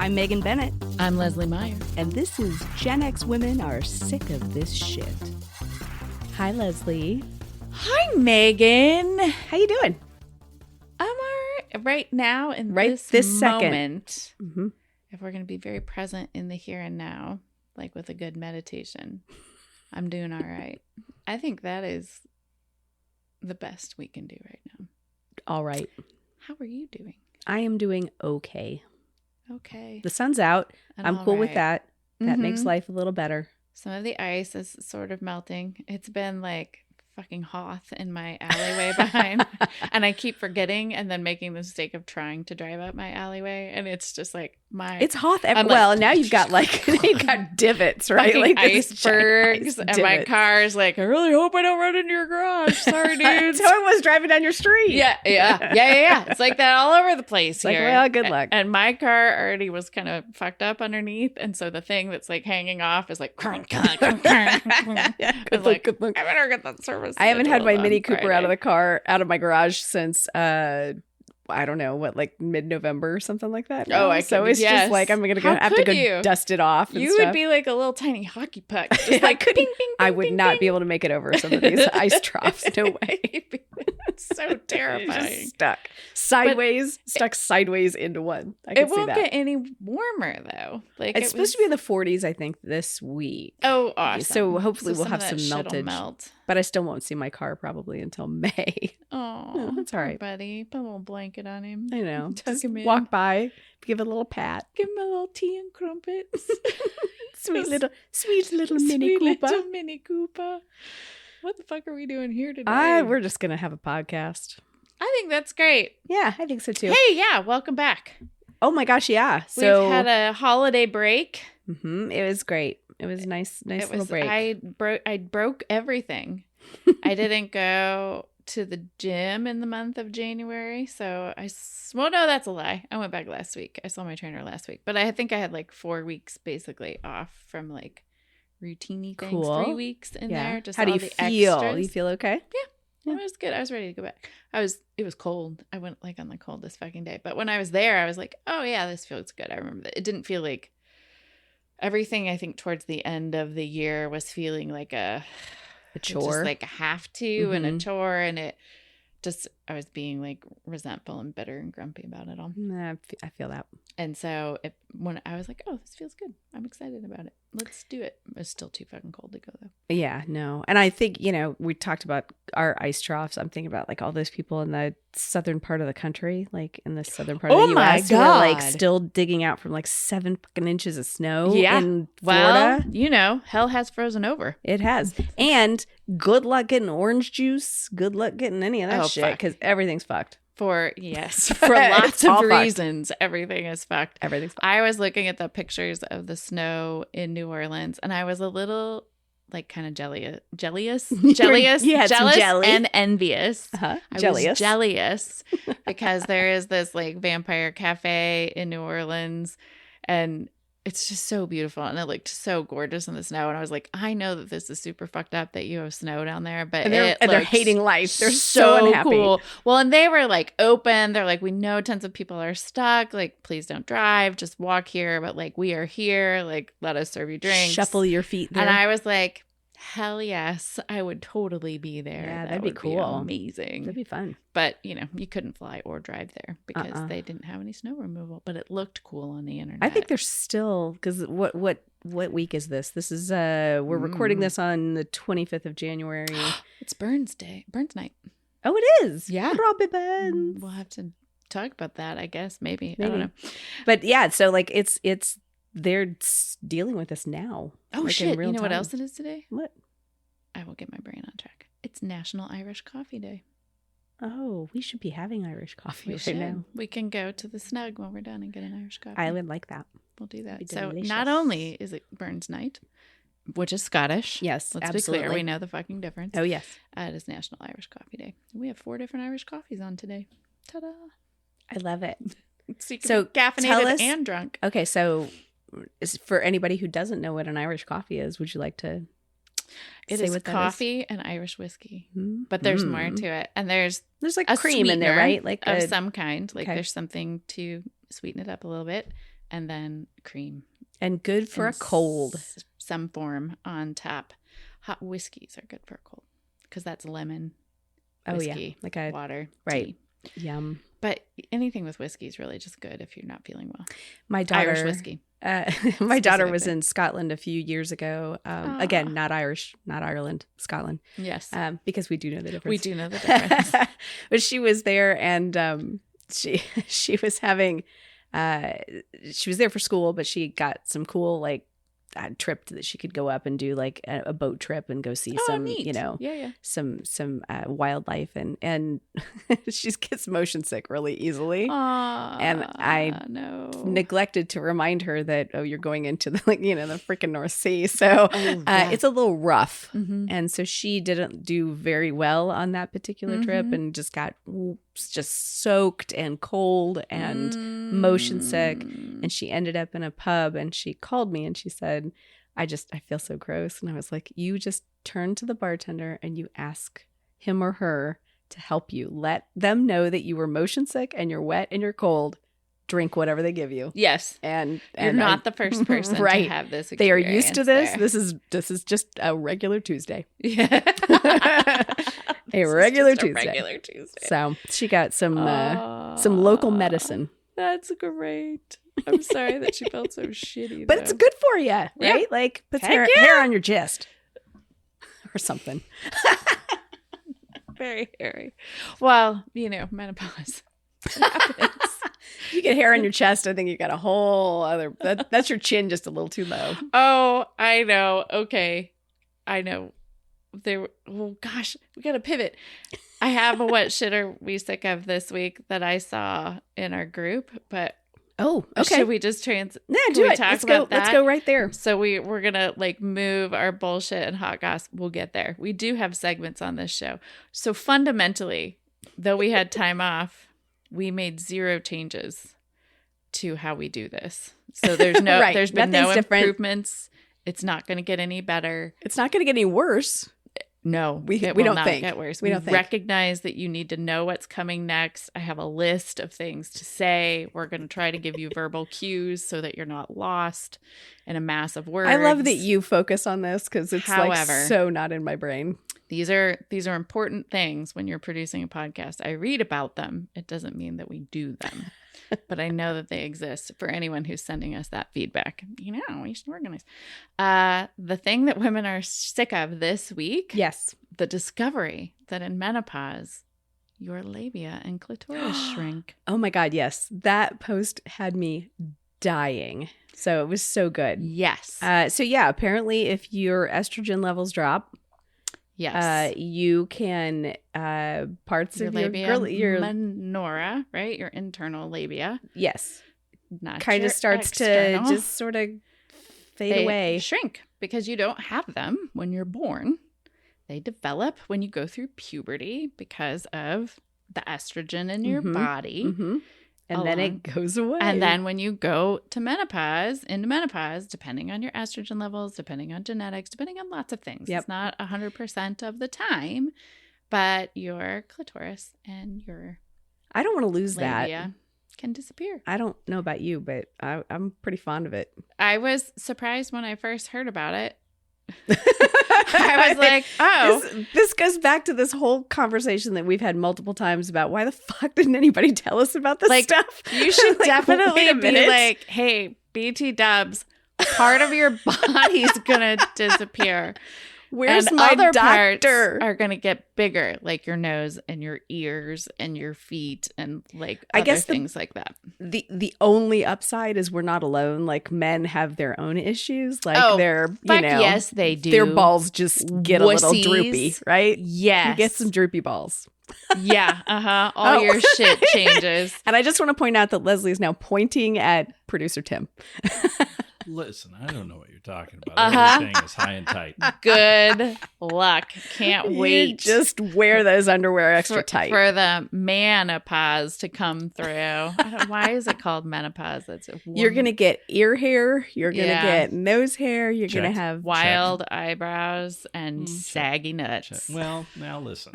I'm Megan Bennett. I'm Lesley Meyer. And this is Gen X Women Are Sick of This Shit. Hi, Lesley. Hi, Megan. How you doing? I'm all right right now in this moment. Mm-hmm. If we're going to be very present in the here and now, like with a good meditation, I'm doing all right. I think that is the best we can do right now. All right. How are you doing? I am doing okay. Okay. The sun's out. I'm cool with that. That makes life a little better. Some of the ice is sort of melting. It's been like fucking Hoth in my alleyway behind. And I keep forgetting and then making the mistake of trying to drive up my alleyway. And it's just like It's Hoth. Well, now you've got divots, right? Like icebergs. And my car's like, I really hope I don't run into your garage. Sorry, dude. So I was driving down your street. Yeah. It's like that all over the place here. Like, well, good luck. And my car already was kind of fucked up underneath. And so the thing that's like hanging off is like, good luck. I better get that service. I haven't had my Mini Cooper out of my garage since I don't know what, like mid-November or something like that. Just like I'm gonna have to go dust it off. You would be like a little tiny hockey puck. Just like ping, ping, ping, I would not be able to make it over some of these ice troughs. No way. It's so terrifying. Stuck sideways into one. It won't get any warmer though. Like it's supposed to be in the 40s, I think, this week. Oh, awesome! So hopefully we'll have some meltage. But I still won't see my car probably until May. Oh, that's all right, buddy. Put a little blanket on him. I know. Just walk by, give it a little pat, give him a little tea and crumpets. sweet little Mini Cooper. Little Mini Cooper. What the fuck are we doing here today? We're just gonna have a podcast. I think that's great. Yeah, I think so too. Hey, yeah, welcome back. Oh my gosh, yeah. So we've had a holiday break. Mm-hmm. It was great. It was nice little break. I broke everything. I didn't go to the gym in the month of January, so no, that's a lie. I went back last week. I saw my trainer last week, but I think I had like 4 weeks basically off from like routine-y things. Cool. 3 weeks in there. Just how do you feel? Extras. You feel okay? Yeah. It was good. I was ready to go back. It was cold. I went like on the coldest fucking day. But when I was there, I was like, oh yeah, this feels good. I remember that. It didn't feel like everything, I think, towards the end of the year was feeling like a chore. Just like a have to and a chore. And it just, I was being like resentful and bitter and grumpy about it all. I feel that. And so when I was like, oh, this feels good. I'm excited about it. Let's do it. It's still too fucking cold to go though. Yeah, no. And I think, we talked about our ice troughs. I'm thinking about like all those people in the southern part of the country, like in the southern part of the US who are like still digging out from like 7 fucking inches of snow in Florida. Well, hell has frozen over. It has. And good luck getting orange juice. Good luck getting any of that shit because everything's fucked. For lots of reasons, everything is fucked. Everything's fucked. I was looking at the pictures of the snow in New Orleans, and I was a little like kind of jealous, and envious. I was jealous because there is this like vampire cafe in New Orleans, and it's just so beautiful, and it looked so gorgeous in the snow. And I was like, I know that this is super fucked up that you have snow down there, but they're hating life. They're so unhappy. Cool. Well, and they were like open. They're like, we know tons of people are stuck. Like, please don't drive. Just walk here. But like, we are here. Like, let us serve you drinks. Shuffle your feet there. And I was like, hell yes, I would totally be there. Yeah, that'd be cool. Amazing. That'd be fun. But, you couldn't fly or drive there because they didn't have any snow removal. But it looked cool on the internet. I think there's still, because what week is this? This is, we're recording this on the 25th of January. It's Burns Day. Burns Night. Oh, it is? Yeah. Robbie Burns. We'll have to talk about that, I guess. Maybe. I don't know. But yeah, so like it's they're dealing with this now. Oh, like shit. You know what else it is today? What? I will get my brain on track. It's National Irish Coffee Day. Oh, we should be having Irish coffee right now. We can go to the Snug when we're done and get an Irish coffee. I would like that. We'll do that. So not only is it Burns Night, which is Scottish. Yes, Let's absolutely. be clear. We know the fucking difference. Oh, yes. It is National Irish Coffee Day. We have 4 different Irish coffees on today. Ta-da. I love it. So caffeinated and drunk. Okay, so for anybody who doesn't know what an Irish coffee is, would you like to It is coffee and Irish whiskey, but there's more to it, and there's like cream in there, right? Like of some kind. Like there's something to sweeten it up a little bit, and then cream. And good for a cold. Some form on top. Hot whiskeys are good for a cold because that's lemon, whiskey, like a water, right. tea. Yum. But anything with whiskey is really just good if you're not feeling well. My daughter, Irish whiskey. My daughter was in Scotland a few years ago. Again, not Irish, not Ireland, Scotland. Yes. Because we do know the difference. We do know the difference. But she was there, and she was having she was there for school, but she got some cool like trip that she could go up and do like a boat trip and go see some neat. some wildlife, and she gets motion sick really easily. And I neglected to remind her that you're going into the the freaking North Sea, so it's a little rough. And so she didn't do very well on that particular trip and just got soaked and cold and motion sick, and she ended up in a pub, and she called me and she said, I feel so gross. And I was like, you just turn to the bartender and you ask him or her to help you. Let them know that you were motion sick and you're wet and you're cold. Drink whatever they give you. Yes. And you're not the first person to have this experience. They are used to this. There. This is just a regular Tuesday. Yeah. a regular Tuesday. Regular Tuesday. So she got some local medicine. That's great. I'm sorry that she felt so shitty. But it's good for you, right? Yeah. Like puts hair on your chest or something. Very hairy. Well, menopause. You get hair on your chest, I think you got a whole other. That's your chin just a little too low. Oh, I know. Okay, I know. Oh gosh, we got to pivot. I have a what shit are we sick of this week that I saw in our group, but okay. Should we just do it? Let's go right there. So we're gonna move our bullshit and hot goss. We'll get there. We do have segments on this show. So fundamentally, though we had time off, we made 0 changes to how we do this. So there's no right. there's been Nothing's no different. Improvements. It's not going to get any better. It's not going to get any worse. No, we don't think. Get worse. We don't think. Recognize that you need to know what's coming next. I have a list of things to say. We're going to try to give you verbal cues so that you're not lost in a mass of words. I love that you focus on this because it's so not in my brain. These are important things when you're producing a podcast. I read about them. It doesn't mean that we do them. But I know that they exist for anyone who's sending us that feedback. We should organize. The thing that women are sick of this week. Yes. The discovery that in menopause, your labia and clitoris shrink. Oh my God, yes. That post had me dying. So it was so good. Yes. Apparently if your estrogen levels drop, yes, you can parts your of labia your minora, right? Your internal labia. Yes. Not kind of starts external. To just sort of fade away. Shrink because you don't have them when you're born. They develop when you go through puberty because of the estrogen in your body. Mm-hmm. And then it goes away. And then when you go to into menopause, depending on your estrogen levels, depending on genetics, depending on lots of things. Yep. It's not 100% of the time, but your clitoris and your I don't want to lose labia that. Can disappear. I don't know about you, but I'm pretty fond of it. I was surprised when I first heard about it. I was like, oh. This goes back to this whole conversation that we've had multiple times about why the fuck didn't anybody tell us about this stuff? You should definitely be like, hey, BT dubs, part of your body's going to disappear. Where's and my other doctor? Parts are going to get bigger, like your nose and your ears and your feet and I guess things like that. The only upside is we're not alone. Like men have their own issues. Like yes, they do. Their balls just get a little droopy, right? Yes. You get some droopy balls. Yeah. All your shit changes. And I just want to point out that Lesley is now pointing at producer Tim. Listen, I don't know what you're talking about. Everything is high and tight. Good luck. Can't wait. You just wear those underwear extra tight. For the menopause to come through. Why is it called menopause? You're going to get ear hair. You're going to get nose hair. You're going to have wild eyebrows and saggy nuts. Check. Well, now listen.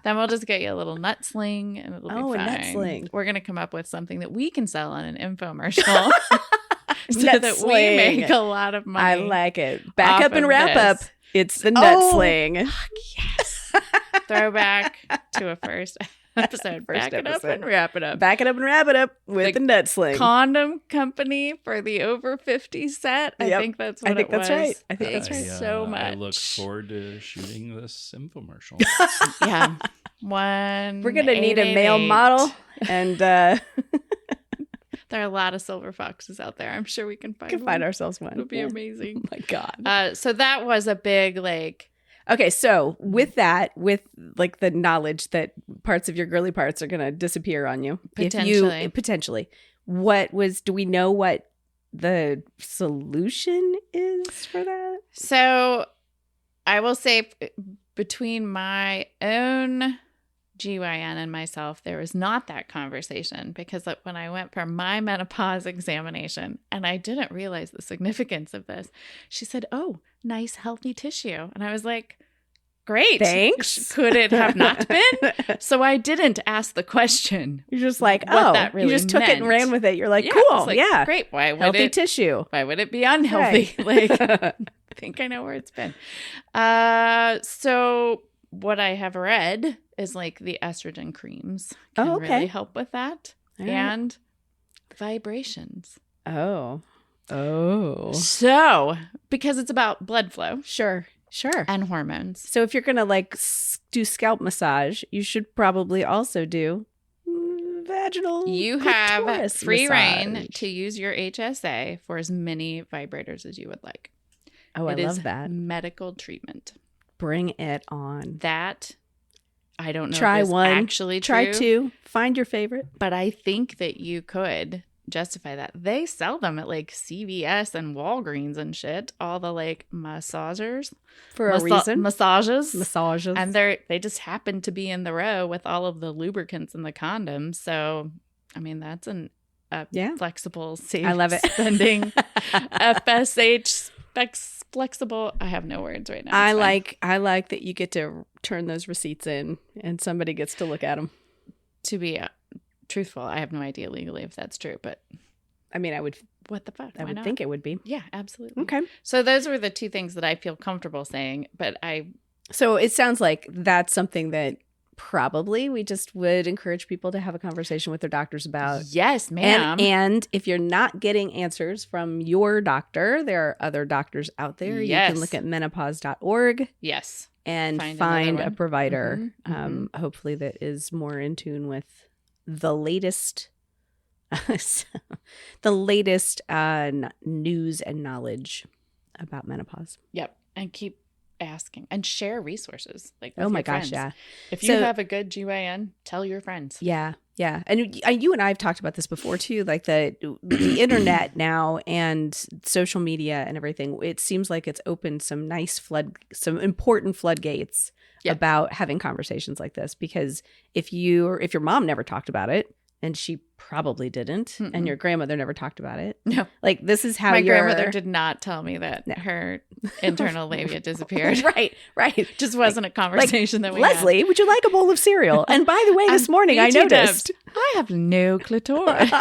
Then we'll just get you a little nut sling and it'll be fine. A nut sling. We're going to come up with something that we can sell on an infomercial. So nut that sling. we make a lot of money. I like it. Back up and wrap up. It's the nut sling. Yes. Throwback to a first episode. Back it up and wrap it up. Back it up and wrap it up with the nut sling. Condom company for the over 50 set. I think that's what it was. Right. I think that's right. So much. I look forward to shooting this infomercial. Yeah. We're going to need a male model and... There are a lot of silver foxes out there. I'm sure we can find ourselves one. It'll be amazing. Oh my God. So that was a big Okay, so with that, with like the knowledge that parts of your girly parts are going to disappear on you. Potentially. Do we know what the solution is for that? So I will say between my own GYN and myself, there was not that conversation because when I went for my menopause examination and I didn't realize the significance of this, she said, "Oh, nice healthy tissue." And I was like, "Great. Thanks. Could it have not been?" So I didn't ask the question. You're just like, that really you just took it and ran with it. You're like, cool, great. Why would healthy tissue. Why would it be unhealthy? Right. I think I know where it's been. So what I have read is the estrogen creams can really help with that. All and vibrations. Oh. So, because it's about blood flow. Sure. And hormones. So if you're going to do scalp massage, you should probably also do vaginal You have free massage. reign to use your HSA for as many vibrators as you would like. Oh, I love that. Medical treatment. Bring it on. That, I don't know Try if it's one. actually true. Try two. Find your favorite. But I think that you could justify that. They sell them at CVS and Walgreens and shit. All the massagers. For a reason. Massages. And they just happen to be in the row with all of the lubricants and the condoms. So, I mean, that's flexible, safe I love it. spending. FSH flexible. I have no words right now. I like that you get to turn those receipts in and somebody gets to look at them. To be truthful, I have no idea legally if that's true, but I mean, what the fuck? I would think it would be. Yeah, absolutely. Okay. So those were the two things that I feel comfortable saying, but So it sounds like that's something that probably we just would encourage people to have a conversation with their doctors about. Yes, ma'am. And if you're not getting answers from your doctor, there are other doctors out there. Yes. You can look at menopause.org. Yes. And find a provider, hopefully that is more in tune with the latest news and knowledge about menopause. Yep. And keep asking and share resources. Oh my gosh, friends. yeah. If you have a good GYN, tell your friends. Yeah. And you and I have talked about this before too, the internet now and social media and everything. It seems like it's opened some important floodgates about having conversations like this, because if your mom never talked about it, and she probably didn't, and your grandmother never talked about it. No. This is how my grandmother did not tell me that her internal labia disappeared. Right. Just wasn't a conversation that we Lesley, had. would you like a bowl of cereal? And by the way, this morning I noticed. I have no clitoris.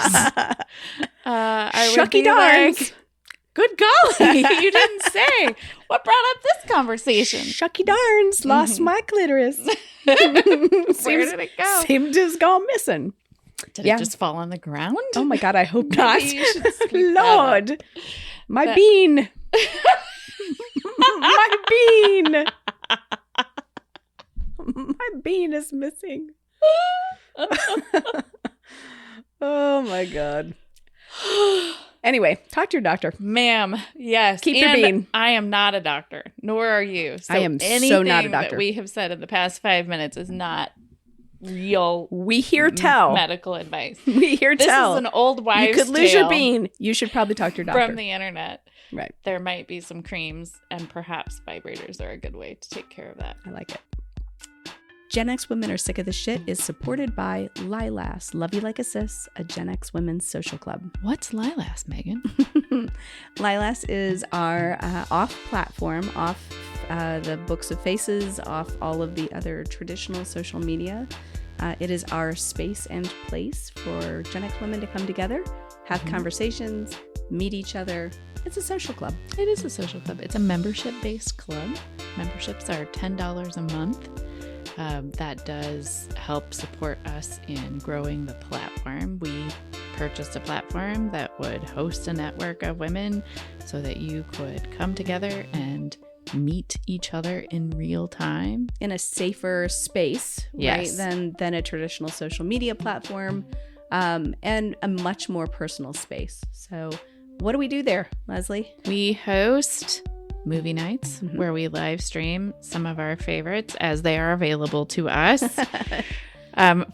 Shucky darns. Good golly, you didn't say. What brought up this conversation? Shucky darns, lost my clitoris. Where did it go? Seemed to have gone missing. Did it just fall on the ground? Oh my God, I hope not. Lord, my bean. My bean. My bean is missing. Oh my God. Anyway, talk to your doctor. Ma'am, yes. Keep your bean. I am not a doctor, nor are you. So I am so not a doctor. that we have said in the past 5 minutes is not real We hear tell. medical advice. We hear tell. This is an old wives' You could lose your tale bean. You should probably talk to your doctor. from the internet. Right. There might be some creams, and perhaps vibrators are a good way to take care of that. I like it. Gen X Women Are Sick of This Shit is supported by Lilas, Love You Like a Sis, a Gen X women's social club. What's Lilas, Megan? Lilas is our off-platform, off the Books of Faces, off all of the other traditional social media. It is our space and place for Gen X women to come together, have conversations, meet each other. It's a social club. It is a social club. It's a membership-based club. Memberships are $10 a month. That does help support us in growing the platform. We purchased a platform that would host a network of women so that you could come together and meet each other in real time. In a safer space, Yes. right, than a traditional social media platform, and a much more personal space. So what do we do there, Lesley? We host movie nights where we live stream some of our favorites as they are available to us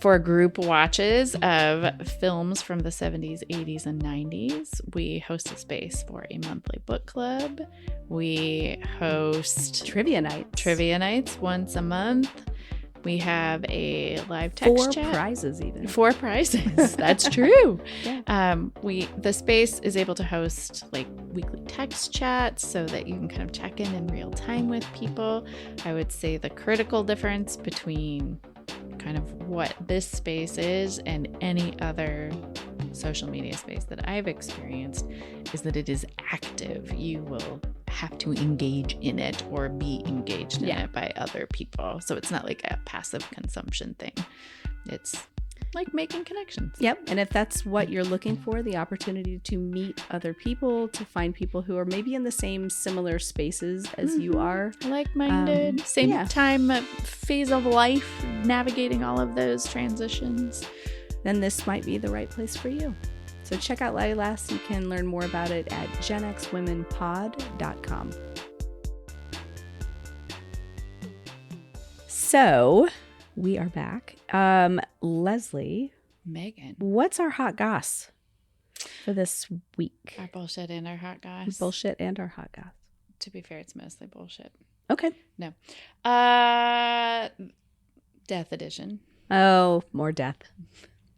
for group watches of films from the 70s, 80s, and 90s. We host a space for a monthly book club. We host Trivia nights once a month. We have a live text chat. 4 prizes even. 4 prizes. That's true. Yeah. The space is able to host like weekly text chats so that you can kind of check in real time with people. I would say the critical difference between kind of what this space is and any other social media space that I've experienced is that it is active. You will have to engage in it or be engaged in it by other people. So it's not like a passive consumption thing. It's like making connections. Yep. And if that's what you're looking for, the opportunity to meet other people, to find people who are maybe in the same similar spaces as you are. Like-minded, same time phase of life, navigating all of those transitions. Then this might be the right place for you. So check out Lilas. You can learn more about it at genxwomenpod.com. So we are back. Lesley, Megan, what's our hot goss for this week? our bullshit and our hot goss. Bullshit and our hot goss. To be fair, it's mostly bullshit. Okay. No. Death edition. Oh, more death.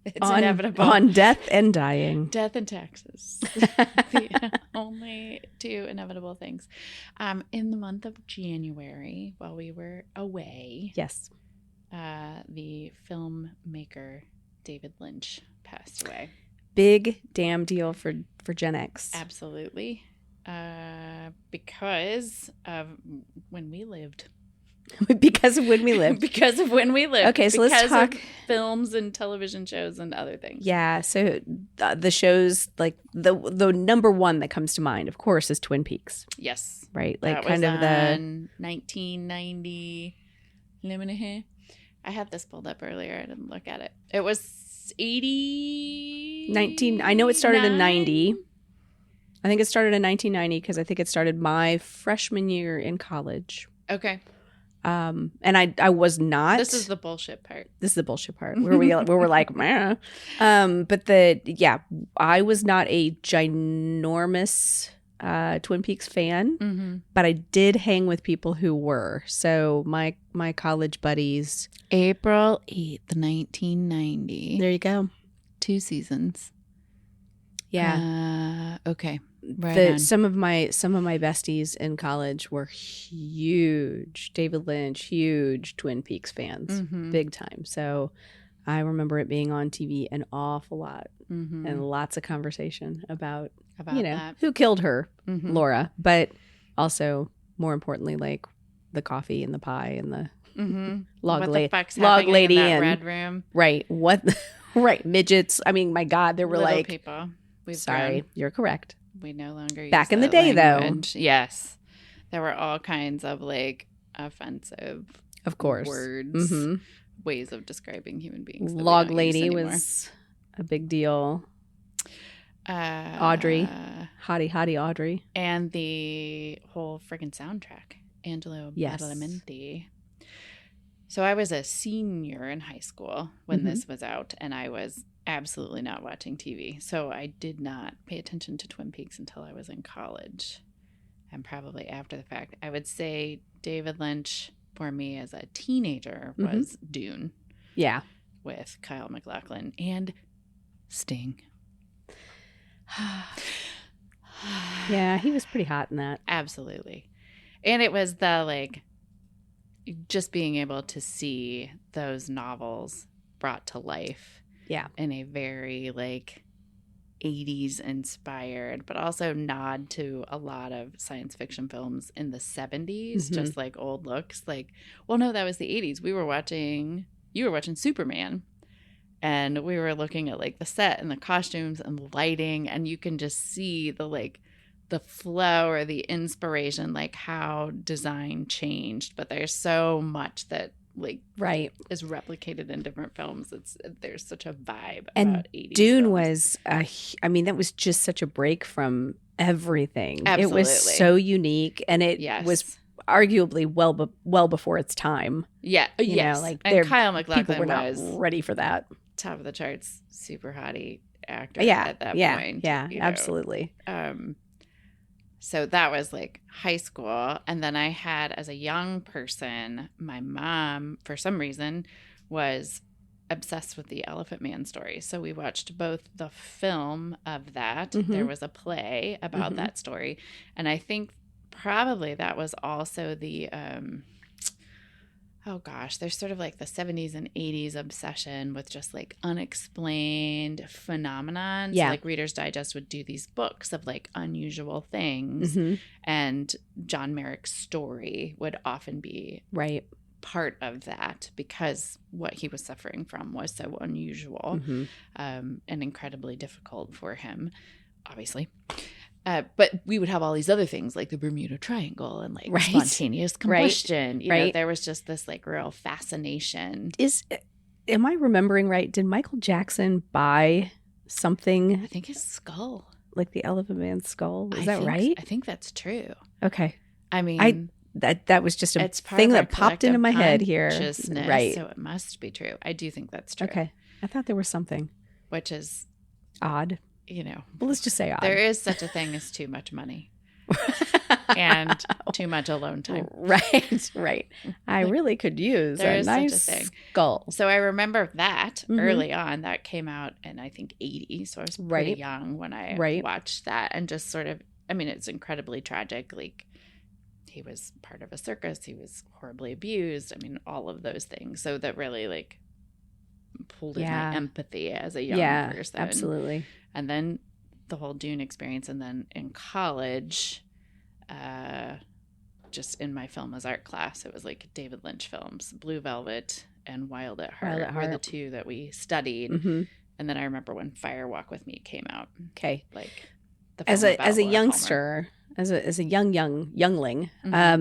It's inevitable. On death and dying. Death and taxes. The only 2 inevitable things. In the month of January, while we were away, Yes. the filmmaker David Lynch passed away. Big damn deal for Gen X. Absolutely. Because of when we lived. Because of when we lived. Because of when we lived. Okay, so let's talk films and television shows and other things. Yeah, so the shows, like the number one that comes to mind, of course, is Twin Peaks. Yes. Right? Like that kind was of the 1990. I had this pulled up earlier. I didn't look at it. It was 80. I know it started in 90. I think it started in 1990 because I think it started my freshman year in college. Okay. And I was not. This is the bullshit part. This is the bullshit part where we're like, meh. But I was not a ginormous Twin Peaks fan, but I did hang with people who were. So my college buddies. April 8th, 1990. There you go. 2 seasons. Yeah. Okay. Right. Some of my besties in college were huge David Lynch, huge Twin Peaks fans, big time. So I remember it being on TV an awful lot and lots of conversation about that. Who killed her, Laura, but also more importantly, like the coffee and the pie and the log lady in that and red room. Right. What? Right. Midgets. I mean, my God, there were Little like people. Sorry, you're correct. We no longer use back in the that day, language. though. Yes, there were all kinds of like offensive, of course, words, ways of describing human beings. Log lady was a big deal. Audrey, hottie Audrey, and the whole friggin' soundtrack, Angelo Badalamenti. So I was a senior in high school when this was out, and I was absolutely not watching TV. So I did not pay attention to Twin Peaks until I was in college, and probably after the fact. I would say David Lynch for me as a teenager was Dune. Yeah. With Kyle MacLachlan and Sting. Yeah, he was pretty hot in that. Absolutely. And it was the, like, just being able to see those novels brought to life. Yeah. In a very, like, 80s inspired, but also nod to a lot of science fiction films in the 70s, just like old looks. Like, well, no, that was the 80s. You were watching Superman, and we were looking at, like, the set and the costumes and the lighting, and you can just see the, like, the flow or the inspiration, like how design changed. But there's so much that, like, is replicated in different films. There's such a vibe about 80s Dune films. was that was just such a break from everything. Absolutely. It was so unique, and it was arguably well before its time. Yeah. You know, like, and Kyle MacLachlan people were not was ready for that. top of the charts, super hottie actor at that point. Yeah, you know. absolutely. So that was, like, high school. And then I had, as a young person, my mom, for some reason, was obsessed with the Elephant Man story. So we watched both the film of that. There was a play about that story. And I think probably that was also the there's sort of like the 70s and 80s obsession with just, like, unexplained phenomenon. Yeah. So, like, Reader's Digest would do these books of, like, unusual things. And John Merrick's story would often be part of that, because what he was suffering from was so unusual and incredibly difficult for him, obviously. But we would have all these other things, like the Bermuda Triangle and, like, spontaneous combustion. You know, there was just this, like, real fascination. Am I remembering right? Did Michael Jackson buy something? I think his skull. Like the Elephant Man's skull? Is that right? I think that's true. Okay. I mean, that was just a thing that popped into my head here. Right. So it must be true. I do think that's true. Okay. I thought there was something. Which is odd. You know, well, let's just say odd. There is such a thing as too much money and too much alone time. Right. I really could use a nice skull. So I remember that early on. That came out in, I think, 80. So I was pretty young when I watched that, and just sort of, I mean, it's incredibly tragic. Like, he was part of a circus. He was horribly abused. I mean, all of those things. So that really, like, pulled in my empathy as a young person. Absolutely. And then the whole Dune experience. And then in college, just in my film as art class, it was, like, David Lynch films. Blue Velvet and Wild at Heart were the two that we studied. And then I remember when Fire Walk with Me came out. Okay. Like, as a youngster, as a youngling, I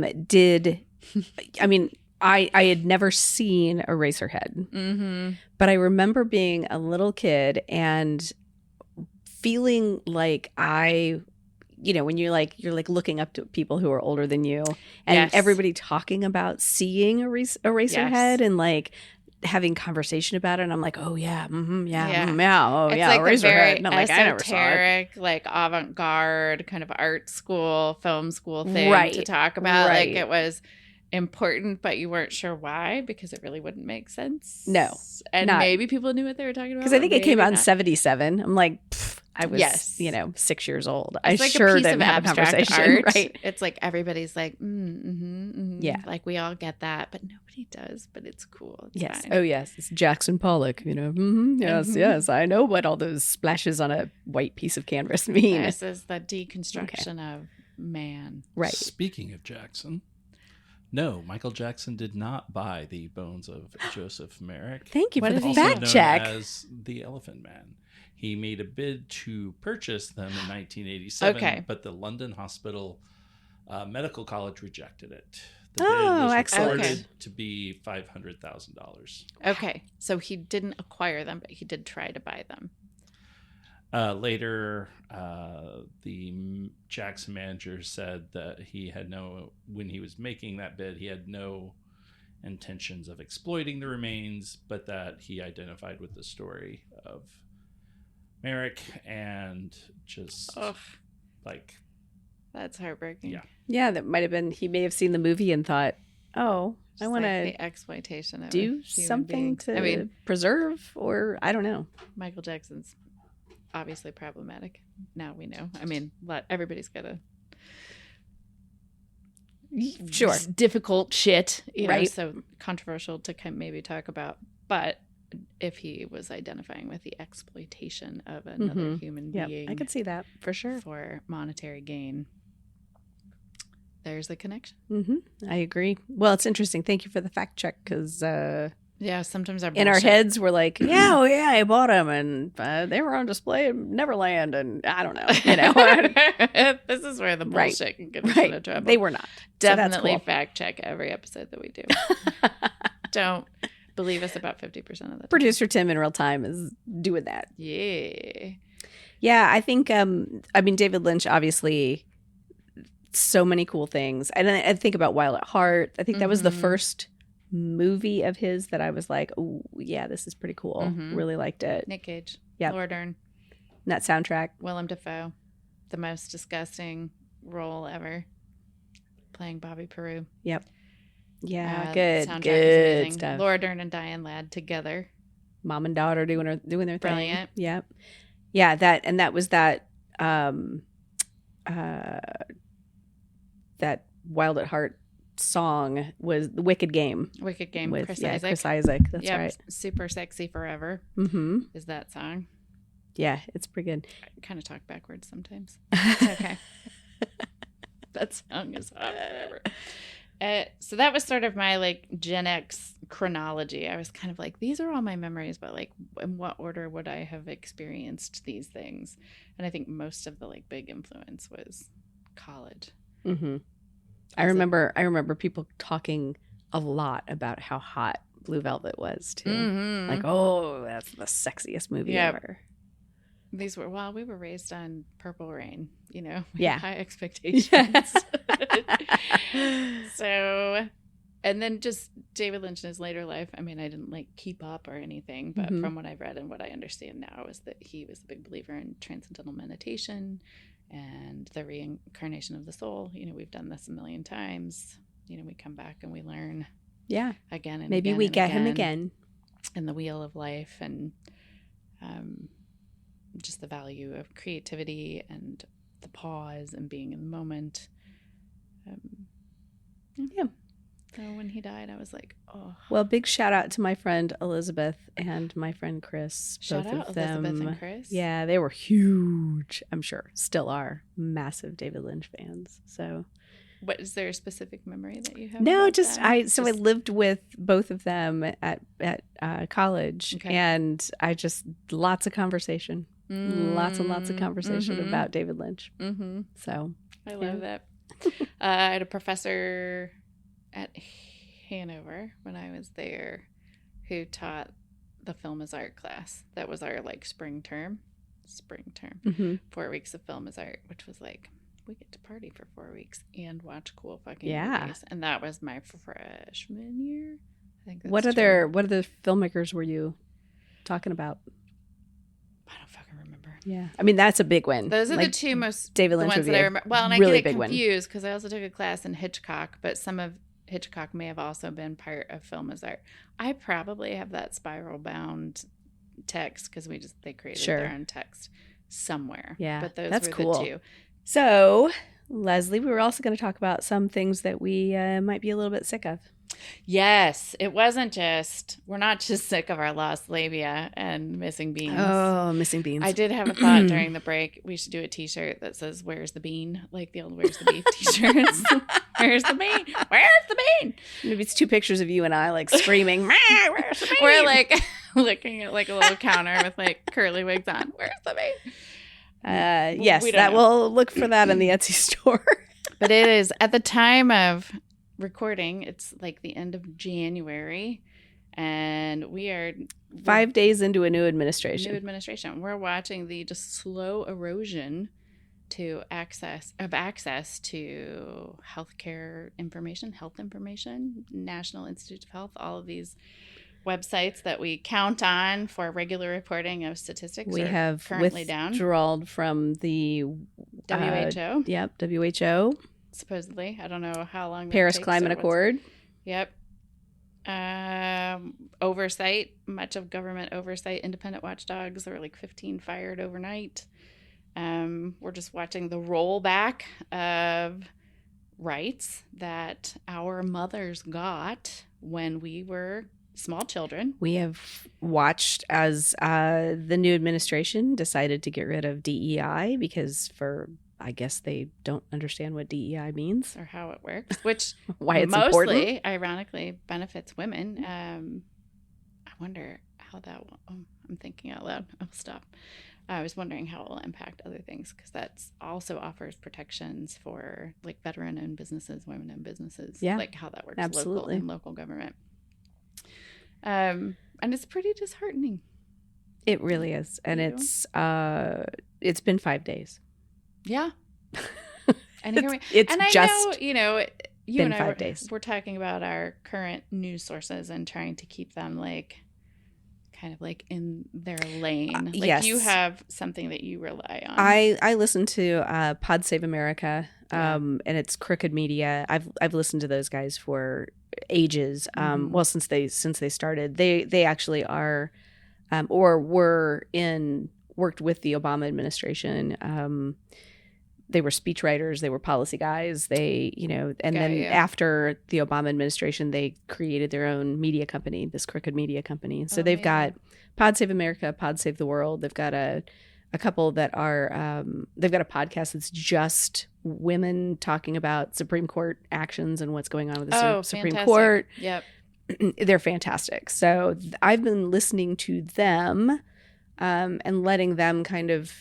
mean, I had never seen Eraserhead, but I remember being a little kid and feeling like when you're looking up to people who are older than you, and everybody talking about seeing Eraserhead and, like, having conversation about it, and I'm like, oh yeah, oh it's yeah, like Eraserhead. And I'm like, I never saw it. Like, avant-garde kind of art school, film school thing to talk about. Like, it was important, but you weren't sure why, because it really wouldn't make sense. No, and maybe people knew what they were talking about, because I think it came out in '77. I'm like, I was 6 years old. It's I like sure a piece didn't of have a abstract conversation. art. Right? It's like everybody's like, like, we all get that, but nobody does. But it's cool. It's fine. Oh yes, it's Jackson Pollock. You know, yes, I know what all those splashes on a white piece of canvas mean. This is the deconstruction of man. Right. Speaking of Jackson. No, Michael Jackson did not buy the bones of Joseph Merrick. Thank you for the also fact known check. As the Elephant Man. He made a bid to purchase them in 1987, but the London Hospital Medical College rejected it. The bid was reported to be $500,000. Okay, so he didn't acquire them, but he did try to buy them. Later, the Jackson manager said that when he was making that bid, he had no intentions of exploiting the remains, but that he identified with the story of Merrick and just like, that's heartbreaking. Yeah, that might have been, he may have seen the movie and thought, oh, I want to the exploitation of do something to preserve, or I don't know. Michael Jackson's obviously problematic. Now we know. I mean, everybody's got a difficult shit, you know, so controversial to maybe talk about. But if he was identifying with the exploitation of another human being, I could see that for sure, for monetary gain, there's a connection. I agree. Well, it's interesting. Thank you for the fact check, because sometimes in our heads we're like, I bought them, and they were on display at Neverland, and I don't know, you know. This is where the bullshit can get us into trouble. They were not. Definitely fact check every episode that we do. Don't believe us about 50% of the time. Producer Tim in real time is doing that. Yeah, I think David Lynch, obviously, so many cool things. And I think about Wild at Heart. I think that was the first movie of his that I was like, oh yeah, this is pretty cool. Really liked it. Nick Cage, yeah, Laura Dern, and that soundtrack. Willem Dafoe, the most disgusting role ever, playing Bobby Peru. Yep. Yeah, good stuff. Laura Dern and Diane Ladd together, mom and daughter doing their thing. Brilliant. Yep. Yeah, that was that that Wild at Heart song was the Wicked Game with Chris Isaac. That's right. Super Sexy Forever is that song. Yeah, it's pretty good. I kind of talk backwards sometimes. It's okay. That song is hot forever. So that was sort of my like GenX chronology. I was kind of like, these are all my memories, but like in what order would I have experienced these things? And I think most of the like big influence was college. I remember people talking a lot about how hot Blue Velvet was too. Like, oh, that's the sexiest movie ever. We were raised on Purple Rain, you know, high expectations. So, and then just David Lynch in his later life. I mean, I didn't like keep up or anything, but from what I've read and what I understand now is that he was a big believer in transcendental meditation and the reincarnation of the soul. You know, we've done this a million times. You know, we come back and we learn. Yeah. Again and maybe again we and get again him again. In the wheel of life, and just the value of creativity and the pause and being in the moment. So when he died, I was like, oh. Well, big shout out to my friend Elizabeth and my friend Chris. Shout both out of them. Elizabeth and Chris. Yeah, they were huge. I'm sure still are massive David Lynch fans. So, what is there a specific memory that you have? No, I lived with both of them at college, and I just lots of conversation, lots and lots of conversation about David Lynch. So I love that. I had a professor at Hanover when I was there who taught the film as art class. That was our like spring term 4 weeks of film as art, which was like, we get to party for 4 weeks and watch cool fucking movies. And that was my freshman year. I think that's what other filmmakers were you talking about? I don't fucking remember. Yeah, I mean that's a big one. Those are the two most David Lynch ones that I remember. Well, and really I get it confused because I also took a class in Hitchcock, but some of Hitchcock may have also been part of film as art. I probably have that spiral bound text because they created their own text somewhere. Yeah, but that's were cool. The two. So, Lesley, we were also going to talk about some things that we might be a little bit sick of. Yes, it wasn't just, we're not just sick of our lost labia and missing beans. Oh, missing beans. I did have a thought during the break. We should do a t-shirt that says, "Where's the bean?" Like the old "Where's the beef" t-shirts. Where's the bean? Where's the bean? Maybe it's two pictures of you and I like screaming, "Where's the bean?" We're like looking at like a little counter with like curly wigs on. Where's the bean? Yes, we'll look for that in the Etsy store. But it is at the time of recording, it's like the end of January, and we are 5 days into a new administration. We're watching the just slow erosion access to healthcare information, health information, National Institutes of Health, all of these websites that we count on for regular reporting of statistics. We have currently down. Withdrawal from the WHO. WHO. Supposedly, I don't know how long. Paris Climate Accord. Yep. Oversight, much of government oversight, independent watchdogs. There were like 15 fired overnight. We're just watching the rollback of rights that our mothers got when we were small children. We have watched as the new administration decided to get rid of DEI because I guess they don't understand what DEI means or how it works, which why it's mostly, important. Ironically, benefits women. I wonder how that will, I'm thinking out loud. I'll stop. I was wondering how it will impact other things because that also offers protections for like veteran-owned businesses, women-owned businesses, like how that works absolutely. Local government. And it's pretty disheartening. It really is. And it's been 5 days. Yeah. And it's and I just know, you and I 5 days. We're talking about our current news sources and trying to keep them like kind of like in their lane. Like yes. You have something that you rely on. I listen to Pod Save America, and it's Crooked Media. I've listened to those guys for ages. Well, since they started, they actually are, or worked with the Obama administration. They were speechwriters, they were policy guys, after the Obama administration, they created their own media company, this Crooked Media company. So they've got Pod Save America, Pod Save the World. They've got a couple that are, they've got a podcast that's just women talking about Supreme Court actions and what's going on with the Supreme Court. Yep. They're fantastic. So I've been listening to them and letting them kind of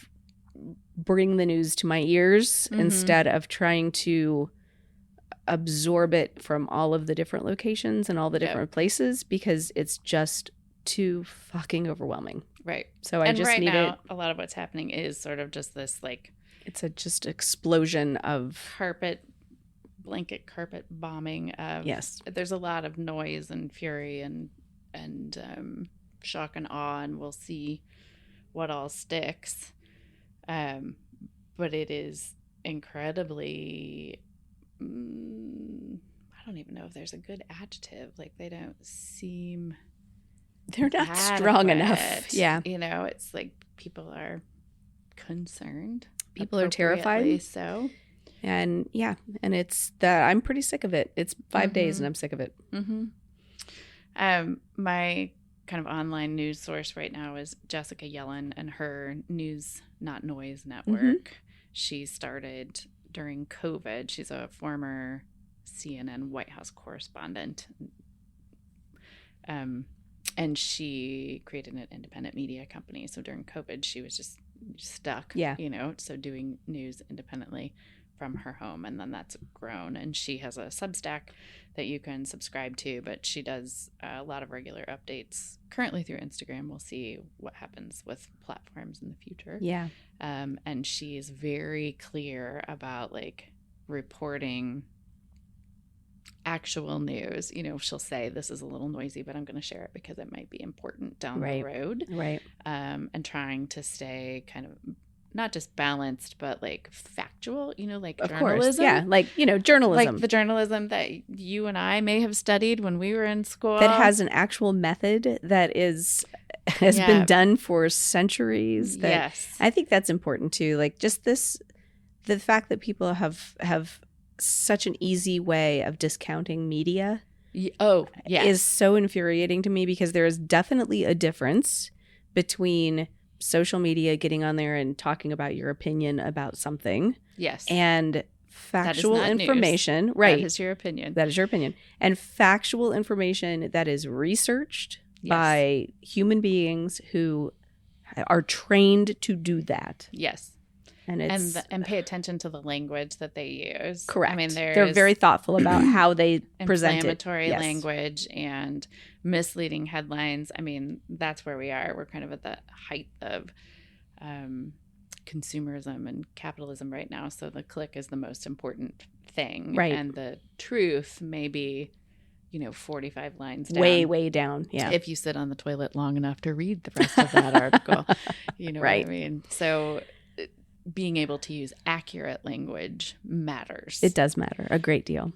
bring the news to my ears instead of trying to absorb it from all of the different locations and all the different places because it's just too fucking overwhelming. Right. So I just need it. A lot of what's happening is sort of just this like it's a just explosion of blanket carpet bombing of there's a lot of noise and fury and shock and awe, and we'll see what all sticks. But it is incredibly, I don't even know if there's a good adjective. Like they don't seem, they're not strong enough. Yeah. It's like people are concerned. People are terrified. So. And and it's that I'm pretty sick of it. It's 5 days and I'm sick of it. My kind of online news source right now is Jessica Yellin and her News Not Noise network. She started during COVID. She's a former CNN White House correspondent. And she created an independent media company. So during COVID, she was just stuck, so doing news independently from her home, and then that's grown. And she has a Substack that you can subscribe to, but she does a lot of regular updates currently through Instagram. We'll see what happens with platforms in the future. Yeah. And she's very clear about like reporting actual news. She'll say this is a little noisy, but I'm going to share it because it might be important down the road. Right. And trying to stay kind of not just balanced, but like factual, like of journalism. Course. Yeah. Like, journalism. Like the journalism that you and I may have studied when we were in school. That has an actual method that has been done for centuries. Yes. I think that's important too. Like just the fact that people have such an easy way of discounting media. Is so infuriating to me because there is definitely a difference between social media getting on there and talking about your opinion about something. Yes. And factual information. News. Right. That is your opinion. That is your opinion. And factual information that is researched by human beings who are trained to do that. Yes. And it's and pay attention to the language that they use. Correct. I mean, they're very thoughtful about how they present it. Inflammatory language and misleading headlines. I mean, that's where we are. We're kind of at the height of consumerism and capitalism right now. So the click is the most important thing. Right. And the truth may be, 45 lines down. Way down. Yeah. If you sit on the toilet long enough to read the rest of that article. You know right. what I mean? So being able to use accurate language matters. It does matter a great deal.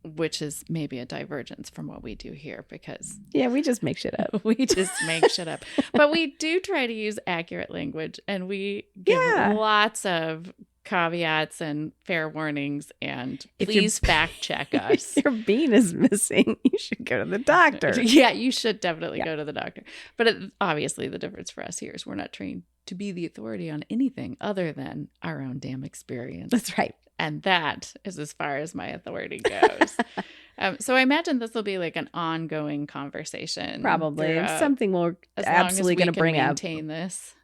Which is maybe a divergence from what we do here because... Yeah, we just make shit up. We just make shit up. But we do try to use accurate language, and we give lots of caveats and fair warnings, and please fact check us. If your bean is missing, you should go to the doctor. Yeah, you should definitely go to the doctor. But obviously the difference for us here is we're not trained to be the authority on anything other than our own damn experience. That's right. And that is as far as my authority goes. So I imagine this will be like an ongoing conversation. Probably. It's something we're absolutely going to bring up. Maintain this.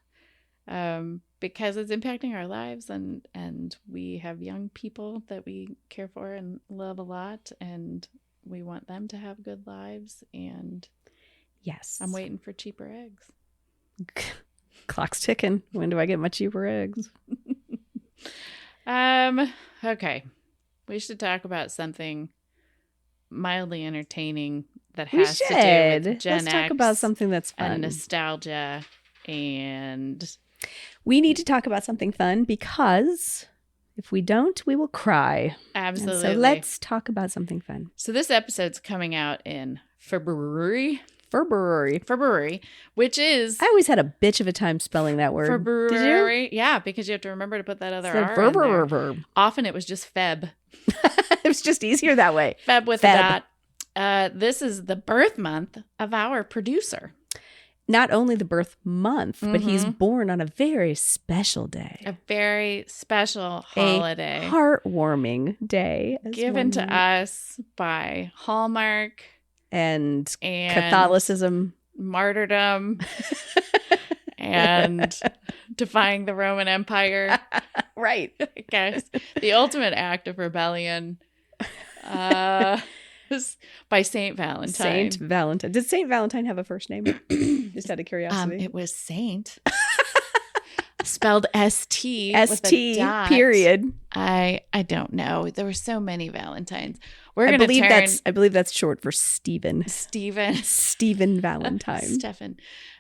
Because it's impacting our lives, and we have young people that we care for and love a lot, and we want them to have good lives. And yes, I'm waiting for cheaper eggs. Clock's ticking. When do I get my cheaper eggs? Okay. We should talk about something mildly entertaining that has to do with Gen X. Let's talk about something that's fun. And nostalgia, and we need to talk about something fun because if we don't, we will cry. Absolutely. And so let's talk about something fun. So this episode's coming out in February, which is... I always had a bitch of a time spelling that word. February. Did you? Yeah, because you have to remember to put that other R in there. Verb. Often it was just Feb. It was just easier that way. Feb with a dot. This is the birth month of our producer. Not only the birth month, but he's born on a very special day. A very special holiday. A heartwarming day. Given to us by Hallmark. And Catholicism, martyrdom, and defying the Roman Empire. Right. I guess the ultimate act of rebellion by Saint Valentine. Saint Valentine. Did Saint Valentine have a first name? Just out of curiosity. It was Saint. Spelled S-T. S-T, period. I don't know. There were so many Valentines. I believe that's short for Stephen. Stephen Valentine. Stephen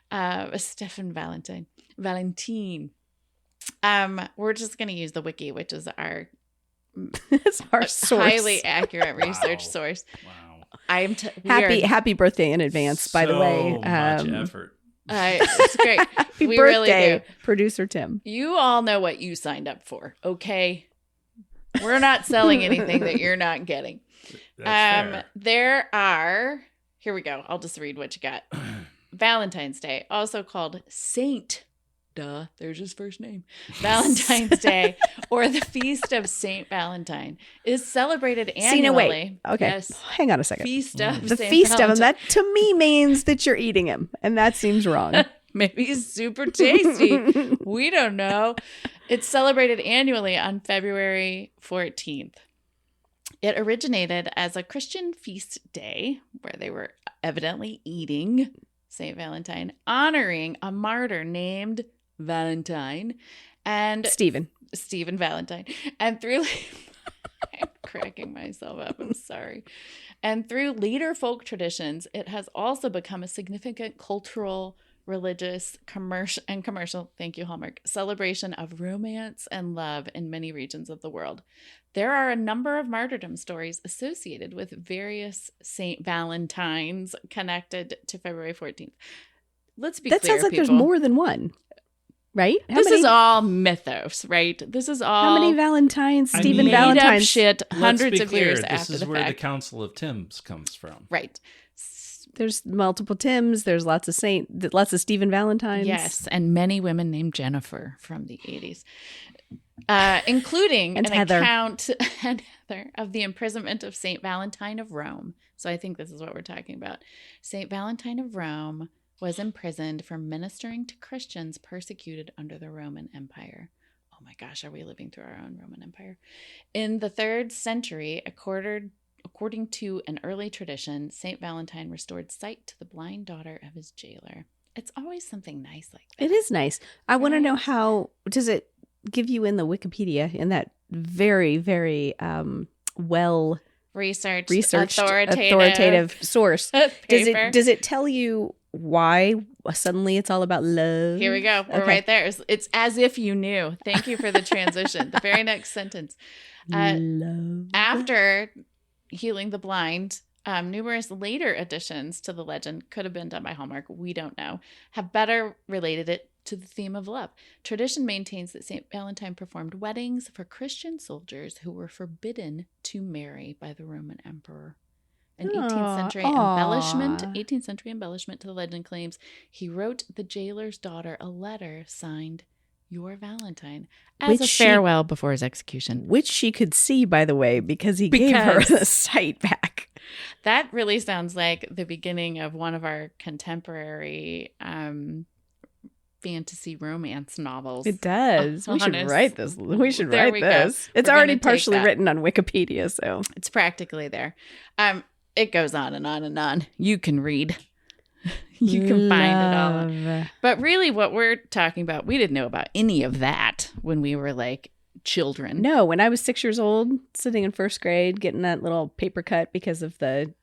Valentine. Valentine. We're just going to use the wiki, which is our source. Highly accurate research source. Wow. Happy birthday in advance, by the way. Much effort. It's great. Happy birthday, really producer Tim. You all know what you signed up for, okay? We're not selling anything that you're not getting. That's fair. Here we go. I'll just read what you got. Valentine's Day, also called Saint. Duh, there's his first name. Valentine's Day, or the Feast of Saint Valentine, is celebrated annually. Wait. Okay, yes. Hang on a second. Feast of the Saint feast Valentine. of him. That to me means that you're eating him, and that seems wrong. Maybe he's super tasty. We don't know. It's celebrated annually on February 14th. It originated as a Christian feast day where they were evidently eating Saint Valentine, honoring a martyr named Valentine and Stephen Valentine. And through I'm cracking myself up. I'm sorry. And through later folk traditions, it has also become a significant cultural, religious, commercial, thank you, Hallmark, celebration of romance and love in many regions of the world. There are a number of martyrdom stories associated with various Saint Valentines connected to February 14th. Let's be clear, that sounds like people. There's more than one, right? This is all mythos, right? This is all... How many Valentines? Stephen Valentine shit hundreds of years after the fact. This is where the Council of Tims comes from. Right. There's multiple Tims. There's lots of Stephen Valentines. Yes, and many women named Jennifer from the 80s. Including account and Heather of the imprisonment of Saint Valentine of Rome. So I think this is what we're talking about. Saint Valentine of Rome was imprisoned for ministering to Christians persecuted under the Roman Empire. Oh my gosh, are we living through our own Roman Empire? In the 3rd century, according to an early tradition, Saint Valentine restored sight to the blind daughter of his jailer. It's always something nice like that. It is nice. I want to know how, does it give you in the Wikipedia, in that very, very well researched authoritative source? Does it tell you why suddenly it's all about love? Here we go. We're right there. It's as if you knew. Thank you for the transition. The very next sentence. Love. After healing the blind, numerous later additions to the legend, could have been done by Hallmark, we don't know, have better related it to the theme of love. Tradition maintains that St. Valentine performed weddings for Christian soldiers who were forbidden to marry by the Roman emperor. An 18th century embellishment to the legend claims he wrote the jailer's daughter a letter signed "Your Valentine" as a farewell before his execution. Which she could see, by the way, because he gave her the sight back. That really sounds like the beginning of one of our contemporary fantasy romance novels. It does. We should write this. We should write this. It's already partially written on Wikipedia, so it's practically there. It goes on and on and on. You can read. You can find it all. But really what we're talking about, we didn't know about any of that when we were like children. No, when I was 6 years old, sitting in first grade, getting that little paper cut because of the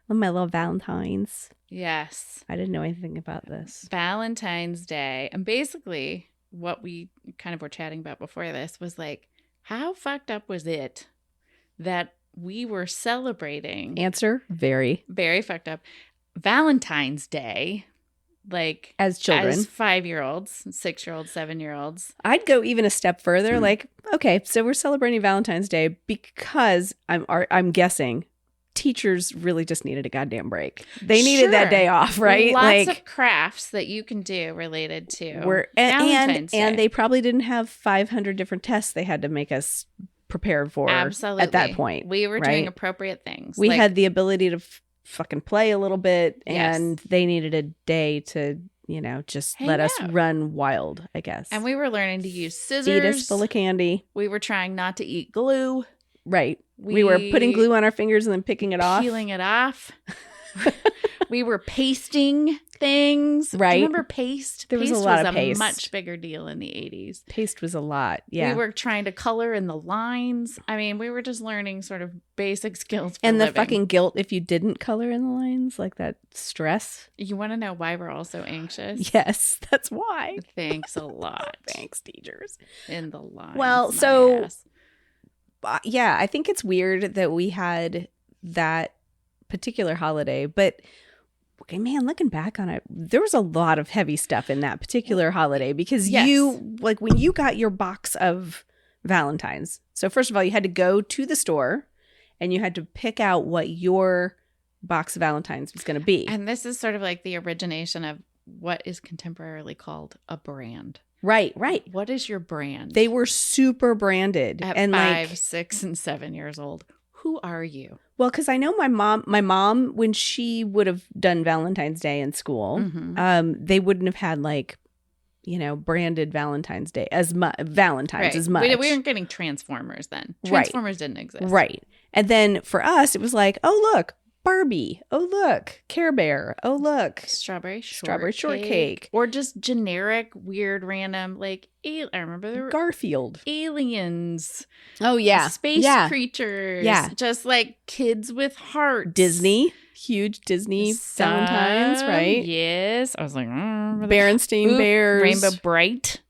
my little Valentines. Yes. I didn't know anything about this. Valentine's Day. And basically what we kind of were chatting about before this was like, how fucked up was it that we were celebrating? Answer, very. Very fucked up. Valentine's Day, like as children, as 5-year-olds, 6-year-olds, 7-year-olds. I'd go even a step further. Like, okay, so we're celebrating Valentine's Day because I'm guessing teachers really just needed a goddamn break. They needed that day off, right? Lots of crafts that you can do related to Valentine's Day. And they probably didn't have 500 different tests they had to make us prepared for. Absolutely. At that point. We were doing appropriate things. We had the ability to fucking play a little bit, and they needed a day to, just let us run wild, I guess. And we were learning to use scissors. Feed us full of candy. We were trying not to eat glue. Right. We were putting glue on our fingers and then picking it off. Peeling it off. We were pasting things. Right. Do you remember paste? There was a lot of paste. Paste was a much bigger deal in the 80s. Paste was a lot, yeah. We were trying to color in the lines. I mean, we were just learning sort of basic skills for and living. The fucking guilt if you didn't color in the lines, like that stress. You want to know why we're all so anxious? Yes, that's why. Thanks a lot. Thanks, teachers. In the lines. Well, so, yeah, I think it's weird that we had that particular holiday, but... Okay, man, looking back on it, there was a lot of heavy stuff in that particular holiday because you, like when you got your box of Valentines. So first of all, you had to go to the store and you had to pick out what your box of Valentines was going to be. And this is sort of like the origination of what is contemporarily called a brand. Right. What is your brand? They were super branded. At and 5, 6, and 7 years old. Who are you? Well, because I know my mom, when she would have done Valentine's Day in school, they wouldn't have had branded Valentine's Day as much. As much. We weren't getting Transformers then. Transformers didn't exist. Right. And then for us, it was like, oh, look, Barbie. Oh, look, Care Bear. Oh, look, Strawberry Shortcake. Or just generic, weird, random, like, I remember there were Garfield. Aliens. Oh, yeah. Space creatures. Yeah. Just like kids with hearts. Disney. Huge Disney Valentines, right? Yes. I was like, Berenstain Bears. Rainbow Bright.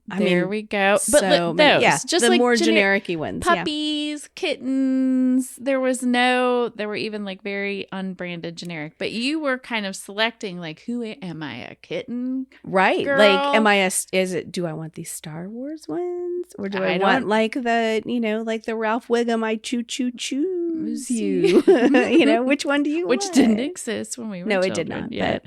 There we go. But those, just the like more generic-y ones. Puppies, kittens. There were even like very unbranded generic. But you were kind of selecting like, who am I, a kitten? Right. Girl? Like, do I want these Star Wars ones? Or do I want like the, like the Ralph Wiggum, I choose you. Which one do you want? Which didn't exist when we were children. No, it did not yet.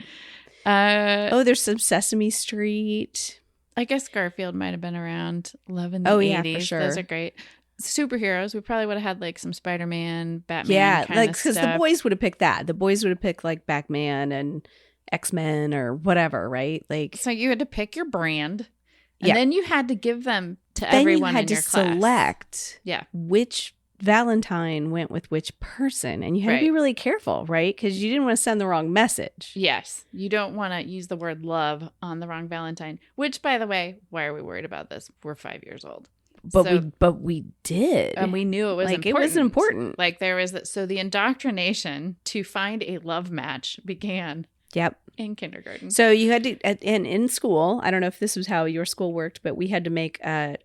But, there's some Sesame Street. I guess Garfield might have been around. Love in the 80s. Yeah, for sure. Those are great. Superheroes. We probably would have had like some Spider-Man, Batman kind of stuff. Because the boys would have picked that. The boys would have picked like Batman and X-Men or whatever, right? Like, so you had to pick your brand, and then you had to give them to everyone in your class. Then you had to select which Valentine went with which person, and you had to be really careful, right? Because you didn't want to send the wrong message. Yes. You don't want to use the word love on the wrong Valentine, which, by the way, why are we worried about this? We're 5 years old. But we did. And we knew it was like, important. It was important. Like there was, so the indoctrination to find a love match began. Yep. In kindergarten. So you had to, in school, I don't know if this was how your school worked, but we had to make like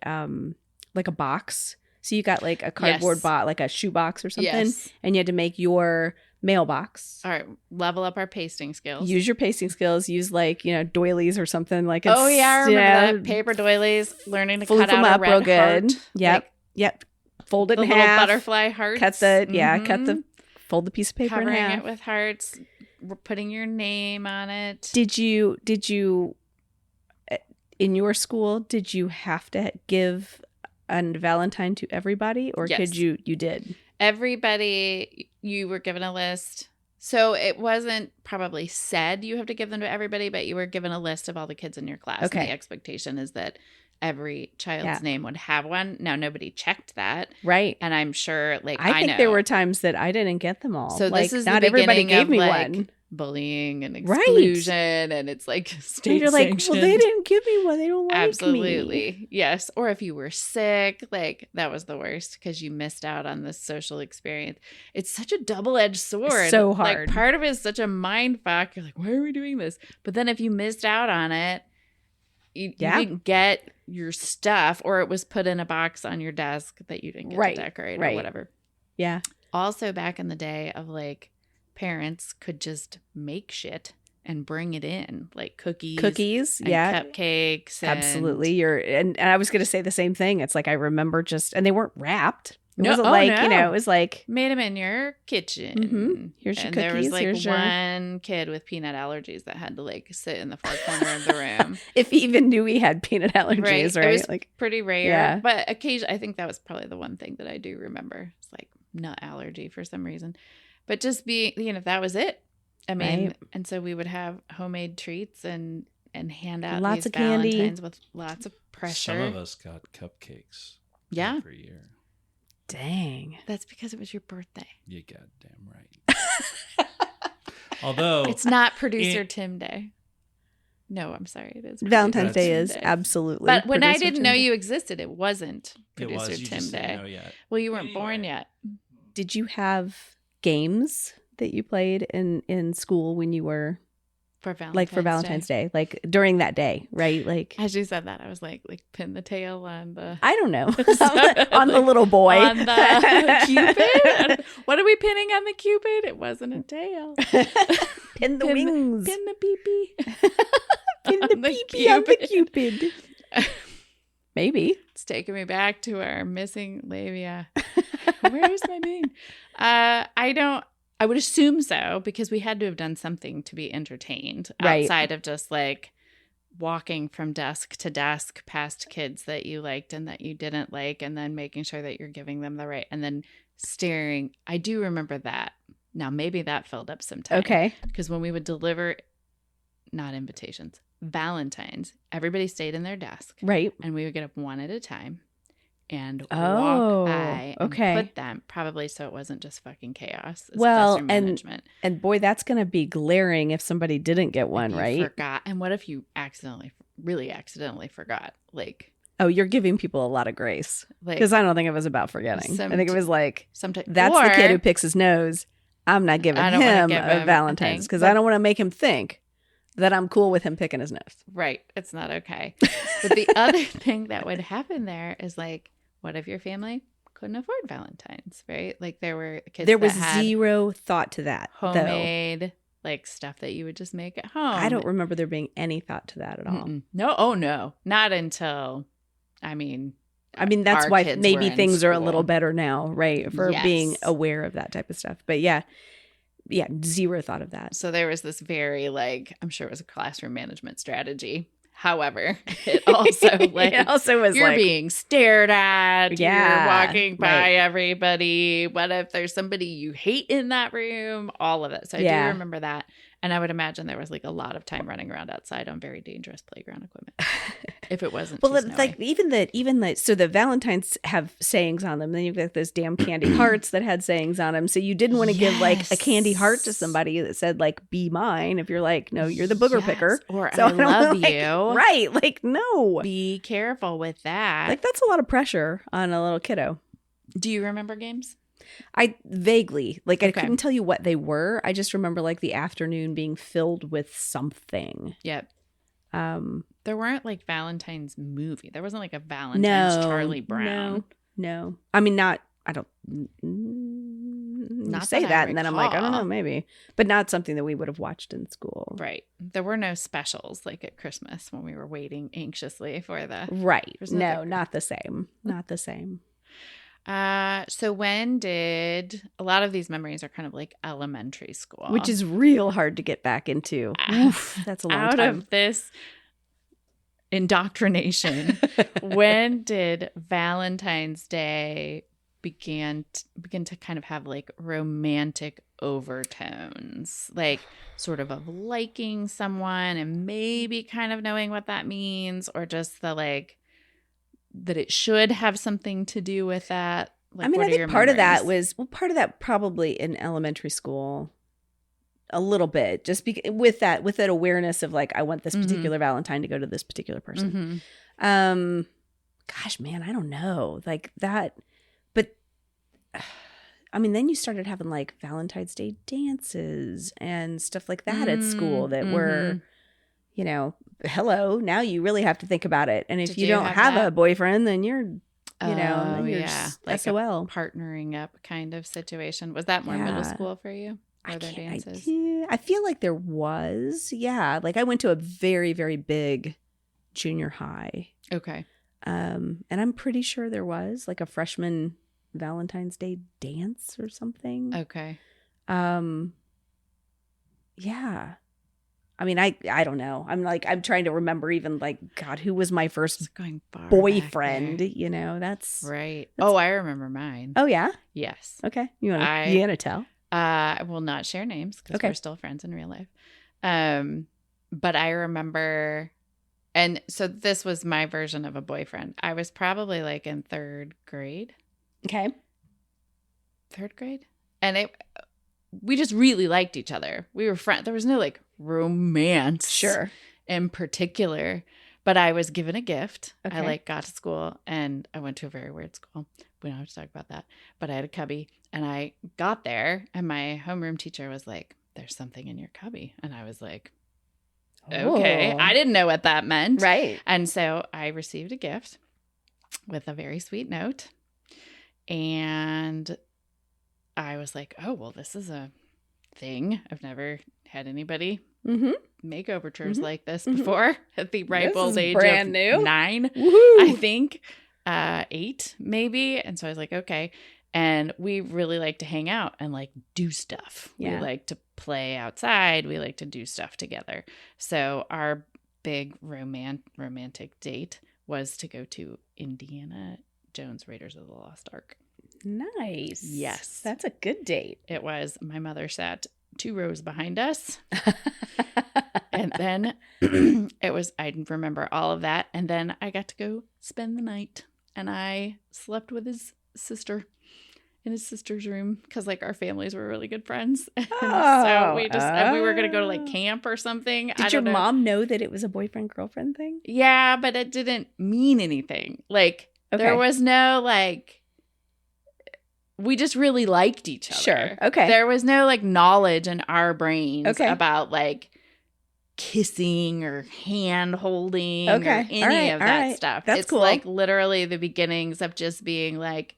a box. So you got like a cardboard box, like a shoe box or something, and you had to make your mailbox. All right, level up our pasting skills. Use your pasting skills. Use like, doilies or something like. Oh yeah, I remember that. Paper doilies. Learning to cut out them a up red real good. Heart. Yep. Fold it in the half. Little butterfly hearts. Fold the piece of paper Covering in half. it with hearts. We're putting your name on it. Did you in your school, did you have to give a Valentine to everybody, or could you did? Everybody, you were given a list. So it wasn't probably said you have to give them to everybody, but you were given a list of all the kids in your class. Okay. And the expectation is that every child's name would have one. Now, nobody checked that. Right. And I'm sure, I think there were times that I didn't get them all. So like, this is not everybody gave me one. Bullying and exclusion, and it's like state you're like, sanctioned. well, they didn't give me one. They don't like Absolutely. me. Yes. Or if you were sick, like that was the worst because you missed out on this social experience. It's such a double-edged sword. So hard. Like part of it is such a mind fuck. You're like, why are we doing this? But then if you missed out on it, you didn't get your stuff, or it was put in a box on your desk that you didn't get to decorate or whatever. Yeah. Also back in the day of like, parents could just make shit and bring it in, like cookies, and cupcakes. Absolutely. And I was going to say the same thing. It's like I remember and they weren't wrapped. It wasn't it was like made them in your kitchen. Mm-hmm. Here's your cookies. There was like one kid with peanut allergies that had to like sit in the far corner of the room. If he even knew he had peanut allergies, right? It was like pretty rare, but occasionally, I think that was probably the one thing that I do remember. It's like nut allergy for some reason. But just that was it. I mean, and so we would have homemade treats and hand out lots these of candy Valentines with lots of pressure. Some of us got cupcakes. Yeah. Every year. Dang. That's because it was your birthday. You goddamn right. Although it's not producer Tim Day. No, I'm sorry. It is Valentine's Day is absolutely. But when I didn't know you existed, it wasn't producer You Tim just Day. didn't know yet. Well, you weren't born yet. Did you have games that you played in school when you were for Valentine's Day, like during that day, right? Like as you said that, I was like pin the tail on the I don't know on the little boy on the Cupid. What are we pinning on the Cupid? It wasn't a tail. Pin the wings. Pin the pee-pee. Pin the pee-pee on the Cupid. Maybe it's taking me back to our missing labia. Where's my mane? I would assume so, because we had to have done something to be entertained outside of just like walking from desk to desk past kids that you liked and that you didn't like, and then making sure that you're giving them the right, and then staring. I do remember that. Now, maybe that filled up some time. Okay. Because when we would deliver, not invitations, Valentines, everybody stayed in their desk. Right. And we would get up one at a time and walk by and put them, probably so it wasn't just fucking chaos. Well, and boy, that's going to be glaring if somebody didn't get one, right? Forgot. And what if you really accidentally forgot? Like, oh, you're giving people a lot of grace. Because I don't think it was about forgetting. I think it was like, that's the kid who picks his nose. I'm not giving him a Valentine's because I don't want to make him think that I'm cool with him picking his nose. Right. It's not okay. But the other thing that would happen there is like, what if your family couldn't afford Valentine's, right? Like there were kids there was zero thought to that. Homemade, like stuff that you would just make at home. I don't remember there being any thought to that at all. No. Oh, no. Not until, I mean, that's why maybe things are a little better now, right? For being aware of that type of stuff. But yeah, zero thought of that. So there was this very I'm sure it was a classroom management strategy. However, it also was you're being stared at. Yeah, you're walking by everybody. What if there's somebody you hate in that room? All of it. So I do remember that. And I would imagine there was like a lot of time running around outside on very dangerous playground equipment. If it wasn't well, it's like even the so the Valentines have sayings on them. Then you've got those damn candy hearts that had sayings on them. So you didn't want to give like a candy heart to somebody that said like "be mine" if you're like, no, you're the booger picker, or so I love like, you, right? Like, no, be careful with that. Like that's a lot of pressure on a little kiddo. Do you remember games? I vaguely, like, I couldn't tell you what they were. I just remember like the afternoon being filled with something. Yep. There weren't like Valentine's movie. There wasn't like a Valentine's Charlie Brown. No. I mean, not. I don't. Not say that, and then I'm like, I don't know, maybe, but not something that we would have watched in school. Right. There were no specials like at Christmas when we were waiting anxiously for the. Right. No, not the same. Not the same. So when did a lot of these memories are kind of like elementary school, which is real hard to get back into. Oof, that's a long out time. Of this indoctrination. When did Valentine's Day begin to kind of have like romantic overtones, like sort of liking someone and maybe kind of knowing what that means, or just the like that it should have something to do with that? Like, I mean, I think part of that probably in elementary school a little bit, just with that awareness of like, I want this particular Valentine to go to this particular person. Gosh, man, I don't know, like that. But I mean, then you started having like Valentine's Day dances and stuff like that at school that were, you know, hello, now you really have to think about it. And if you don't have a boyfriend, then you're, then you're like SOL. A partnering up kind of situation. Was that more middle school for you? Were there dances? I feel like there was. Yeah. Like I went to a very, very big junior high. Okay. And I'm pretty sure there was like a freshman Valentine's Day dance or something. Okay. Yeah. I mean, I don't know. I'm trying to remember even like, God, who was my first boyfriend? You know, that's right. I remember mine. Oh yeah. Yes. Okay. You gonna tell? I will not share names because we're still friends in real life. But I remember, and so this was my version of a boyfriend. I was probably like in third grade. Okay. Third grade, and we just really liked each other. We were friends. There was no like romance, in particular, but I was given a gift. Okay. I like got to school, and I went to a very weird school. We don't have to talk about that. But I had a cubby, and I got there, and my homeroom teacher was like, "There's something in your cubby," and I was like, "Okay." I didn't know what that meant, right? And so I received a gift with a very sweet note, and I was like, oh, well, this is a thing. I've never had anybody make overtures like this before at the ripe old age of 9, I think, 8 maybe. And so I was like, okay. And we really like to hang out and like do stuff. Yeah. We like to play outside. We like to do stuff together. So our big romantic date was to go to Indiana Jones Raiders of the Lost Ark. Nice. Yes. That's a good date. It was. My mother sat 2 rows behind us. And then I remember all of that. And then I got to go spend the night. And I slept with his sister in his sister's room because like our families were really good friends. And so we were going to go to like camp or something. Did your mom know that it was a boyfriend-girlfriend thing? Yeah, but it didn't mean anything. Like there was no like... We just really liked each other. Sure. Okay. There was no like knowledge in our brains about like kissing or hand holding or any of that stuff. That's cool. It's like literally the beginnings of just being like,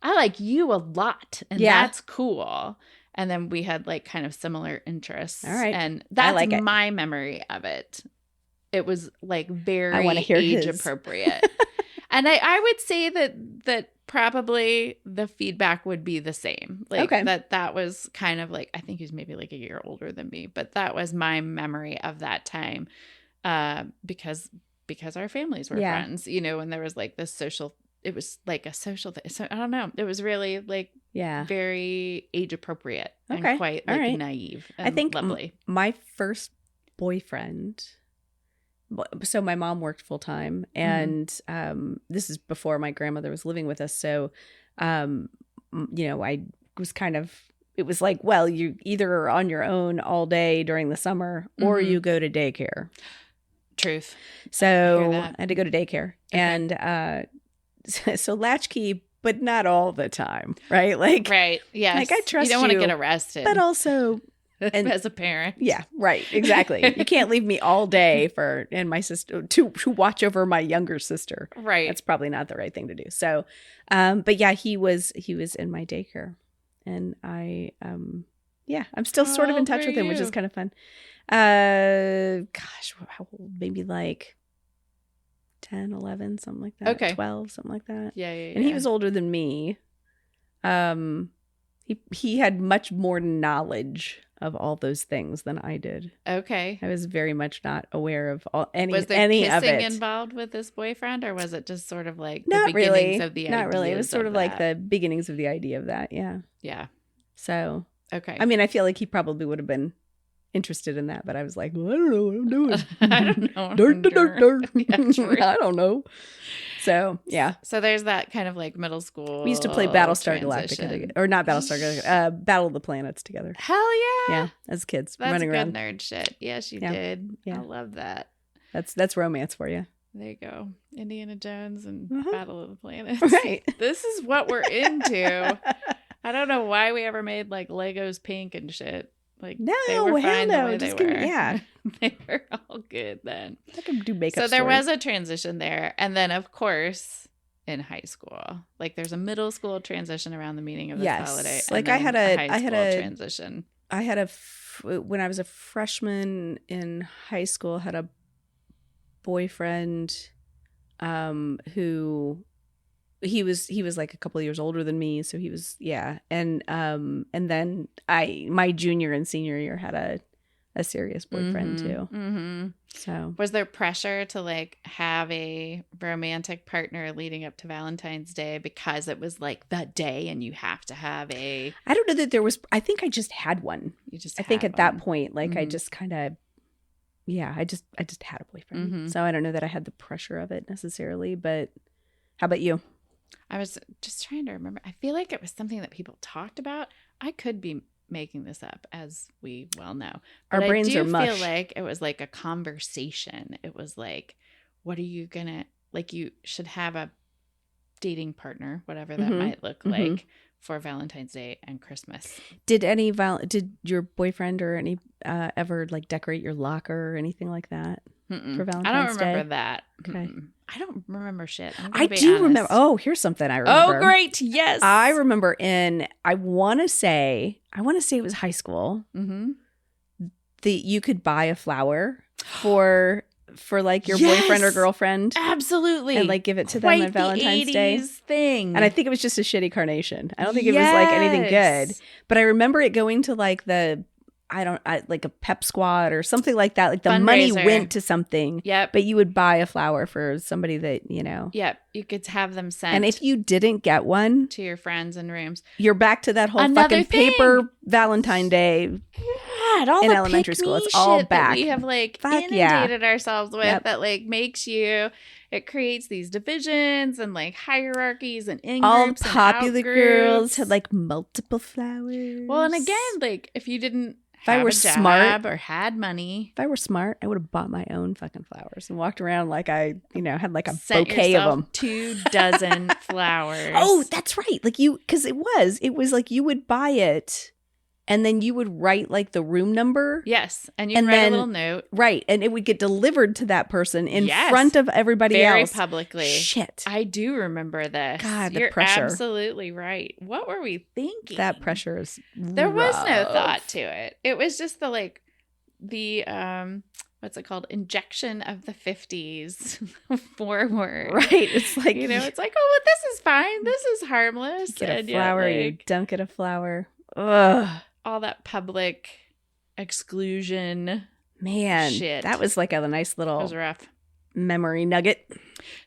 I like you a lot and that's cool. And then we had like kind of similar interests. All right. And that's my memory of it. It was like very age appropriate. And I would say that probably the feedback would be the same. Like that was kind of like, I think he was maybe like a year older than me, but that was my memory of that time. Because our families were friends, you know, and there was like this social, it was like a social thing. So I don't know. It was really like very age appropriate and quite like naive and I think lovely. My first boyfriend, so my mom worked full time, and this is before my grandmother was living with us. So, you know, I was kind of, it was like, well, you either are on your own all day during the summer or you go to daycare. Truth. So I had to go to daycare. Okay. And so latchkey, but not all the time, right? Like, right. Yeah. Like, I trust you. Don't want to get arrested. But also... And as a parent. Yeah, right. Exactly. You can't leave me all day and my sister to watch over my younger sister. Right. That's probably not the right thing to do. So, but yeah, he was in my daycare, and I'm still sort of in touch with him, which is kind of fun. Gosh, how old? Maybe like 10, 11, something like that. Okay. 12, something like that. Yeah. And he was older than me. He had much more knowledge of all those things than I did. Okay. I was very much not aware of any Was there any kissing of it. involved with this boyfriend, or was it just sort of like not the beginnings really. of the Not really. It was sort of like that? the beginnings of the idea of that. Yeah. Yeah. So. Okay. I mean, I feel like he probably would have been interested in that, but I was like, well, I don't know what I'm doing. I don't know. Dirt. Yeah, true. I don't know. So, yeah. So there's that kind of like middle school. We used to play Battlestar Galactica together. Or not Battlestar Galactica, Battle of the Planets together. Hell yeah. Yeah, as kids. That's running good around. nerd shit. Yes, you did. Yeah. I love that. That's romance for you. There you go. Indiana Jones and Battle of the Planets. Right. This is what we're into. I don't know why we ever made like Legos pink and shit. Like, no, they were fine no, the way just they were. Yeah. They were all good then. I could do makeup So there stories. was a transition there. And then, of course, in high school, like there's a middle school transition around the meaning of this holiday. Like I had a transition. I had when I was a freshman in high school, had a boyfriend who he was like a couple of years older than me, so he was and then my junior and senior year had a serious boyfriend too. Mm-hmm. So was there pressure to like have a romantic partner leading up to Valentine's Day because it was like the day and you have to have a... I don't know that there was. I think I just had one. I think at that point, like I just kind of, I just had a boyfriend. Mm-hmm. So I don't know that I had the pressure of it necessarily. But how about you? I was just trying to remember. I feel like it was something that people talked about. I could be making this up, as we well know. But our brains are mush. I feel like it was like a conversation. It was like, what are you gonna, like, you should have a dating partner, whatever that might look like, for Valentine's Day and Christmas. Did your boyfriend or any ever like decorate your locker or anything like that for Valentine's Day? I don't remember that. Okay. I don't remember shit. I do remember. Oh, here's something I remember. Oh, great. Yes. I remember I want to say it was high school. Mm-hmm. You could buy a flower for like your boyfriend or girlfriend. Absolutely. And like give it to them on Valentine's Day thing. And I think it was just a shitty carnation. I don't think it was like anything good. But I remember it going to like like a pep squad or something like that. Like the fundraiser. Money went to something. Yep. But you would buy a flower for somebody that, you know. Yep. You could have them sent. And if you didn't get one to your friends and rooms, you're back to that whole fucking paper Valentine Day. God, all in the elementary school. It's shit all back. That we have like inundated ourselves with that like makes you. It creates these divisions and like hierarchies and in all groups popular and girls had like multiple flowers. Well, and again, like if you didn't. If I were smart or had money. If I were smart, I would have bought my own fucking flowers and walked around like I, had like a Sent bouquet of them. 24 flowers. Oh, that's right. Like because it was like you would buy it and then you would write like the room number. Yes. And you write a little note. Right. And it would get delivered to that person in front of everybody else. Very publicly. Shit. I do remember this. God, the You're pressure. Absolutely right. What were we thinking? That pressure is There was rough. no thought to it. It was just the what's it called? Injection of the 50s forward. Right. It's like, it's like, oh, well, this is fine. This is harmless. Get a flower, you don't get a flower. Ugh. All that public exclusion. Man, shit. That was like a nice little it was rough memory nugget.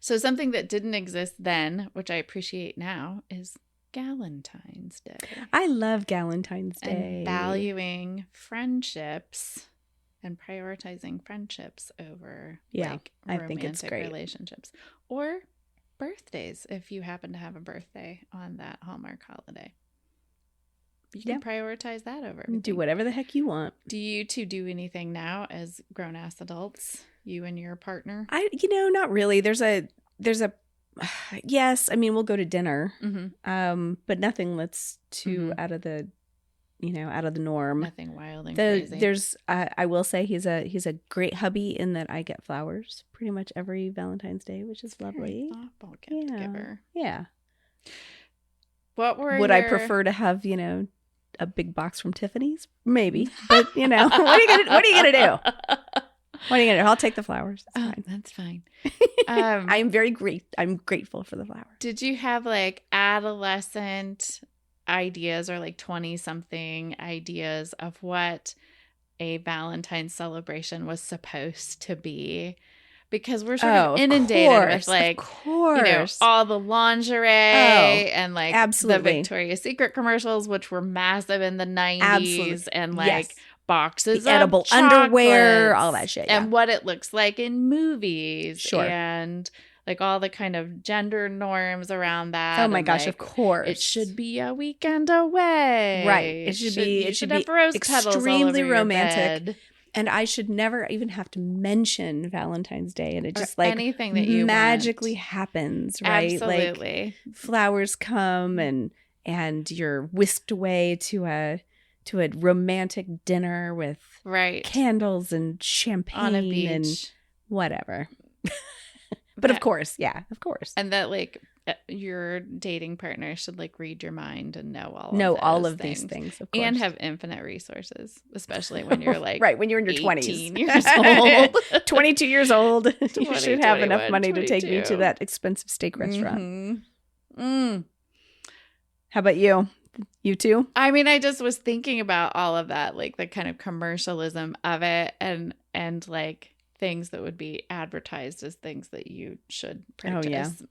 So something that didn't exist then, which I appreciate now, is Valentine's Day. I love Valentine's Day. And valuing friendships and prioritizing friendships over like I think it's romantic great. Relationships. Or birthdays, if you happen to have a birthday on that Hallmark holiday. You can prioritize that over everything. Do whatever the heck you want. Do you two do anything now as grown-ass adults? You and your partner? Not really. There's a yes. I mean, we'll go to dinner, but nothing that's too out of the norm. Nothing wild and crazy. I will say he's a great hubby in that I get flowers pretty much every Valentine's Day, which is lovely. Very thoughtful gift giver. Yeah. Would I prefer to have a big box from Tiffany's? Maybe, but what are you gonna do? What are you gonna do? I'll take the flowers. That's fine. I'm grateful for the flowers. Did you have like adolescent ideas or like 20-something ideas of what a Valentine's celebration was supposed to be? Because we're sort of inundated with like, all the lingerie and like the Victoria's Secret commercials, which were massive in the 90s, and like boxes the edible of underwear, all that shit, and what it looks like in movies, sure, and like all the kind of gender norms around that. Oh my gosh, of course, it should be a weekend away, right? It should be have rose petals extremely all over romantic. Your bed. And I should never even have to mention Valentine's Day, and it just like anything that you magically happens, right? Absolutely, like flowers come and you're whisked away to a romantic dinner with candles and champagne on a beach and whatever. But of course, and that like your dating partner should like read your mind and know all of these things, of course, and have infinite resources, especially when you're like right when you're in your 20s, years old, 22 years old. You should have enough money to take me to that expensive steak restaurant. How about you? You too? I mean, I just was thinking about all of that, like the kind of commercialism of it, and like things that would be advertised as things that you should purchase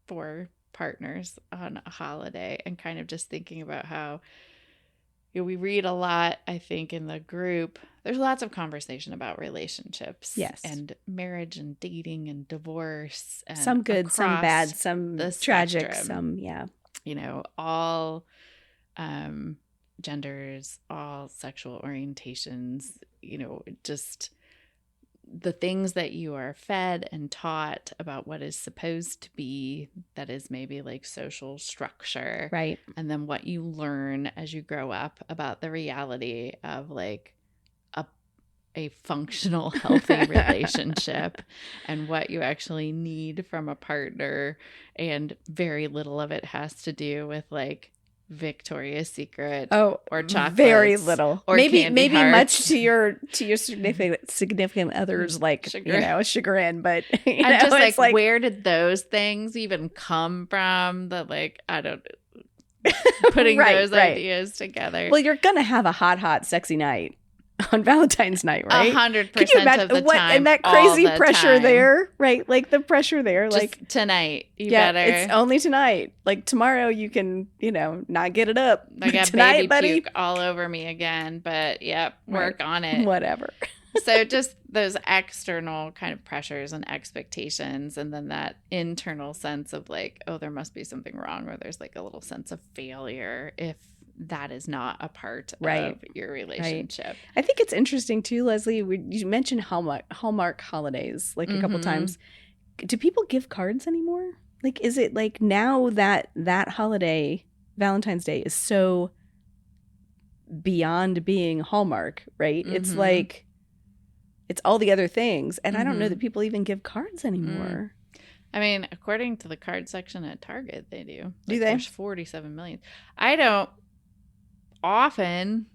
for partners on a holiday, and kind of just thinking about how we read a lot, I think, in the group. There's lots of conversation about relationships, and marriage and dating and divorce, and some good, some bad, some tragic, some all genders, all sexual orientations, just the things that you are fed and taught about what is supposed to be, that is maybe like social structure, right? And then what you learn as you grow up about the reality of like a functional, healthy relationship, and what you actually need from a partner. And very little of it has to do with like Victoria's Secret or chocolate. Very little. Or maybe hearts. Much to your significant others, like chagrin, but I'm just like, where did those things even come from? That like, I don't putting those ideas together. Well, you're gonna have a hot sexy night on Valentine's night, right? 100% of the time, and that crazy pressure time. There, right? Like the pressure there, just like tonight. You better. It's only tonight. Like tomorrow, you can, not get it up. I got tonight, baby buddy, puke all over me again. But work on it. Whatever. So just those external kind of pressures and expectations, and then that internal sense of like, oh, there must be something wrong, or there's like a little sense of failure if that is not a part of your relationship. Right. I think it's interesting too, Lesley. You mentioned Hallmark holidays like a couple times. Do people give cards anymore? Like, is it like now that holiday, Valentine's Day, is so beyond being Hallmark, right? It's like, it's all the other things. And I don't know that people even give cards anymore. I mean, according to the card section at Target, they do. Do they? There's 47 million. I don't often,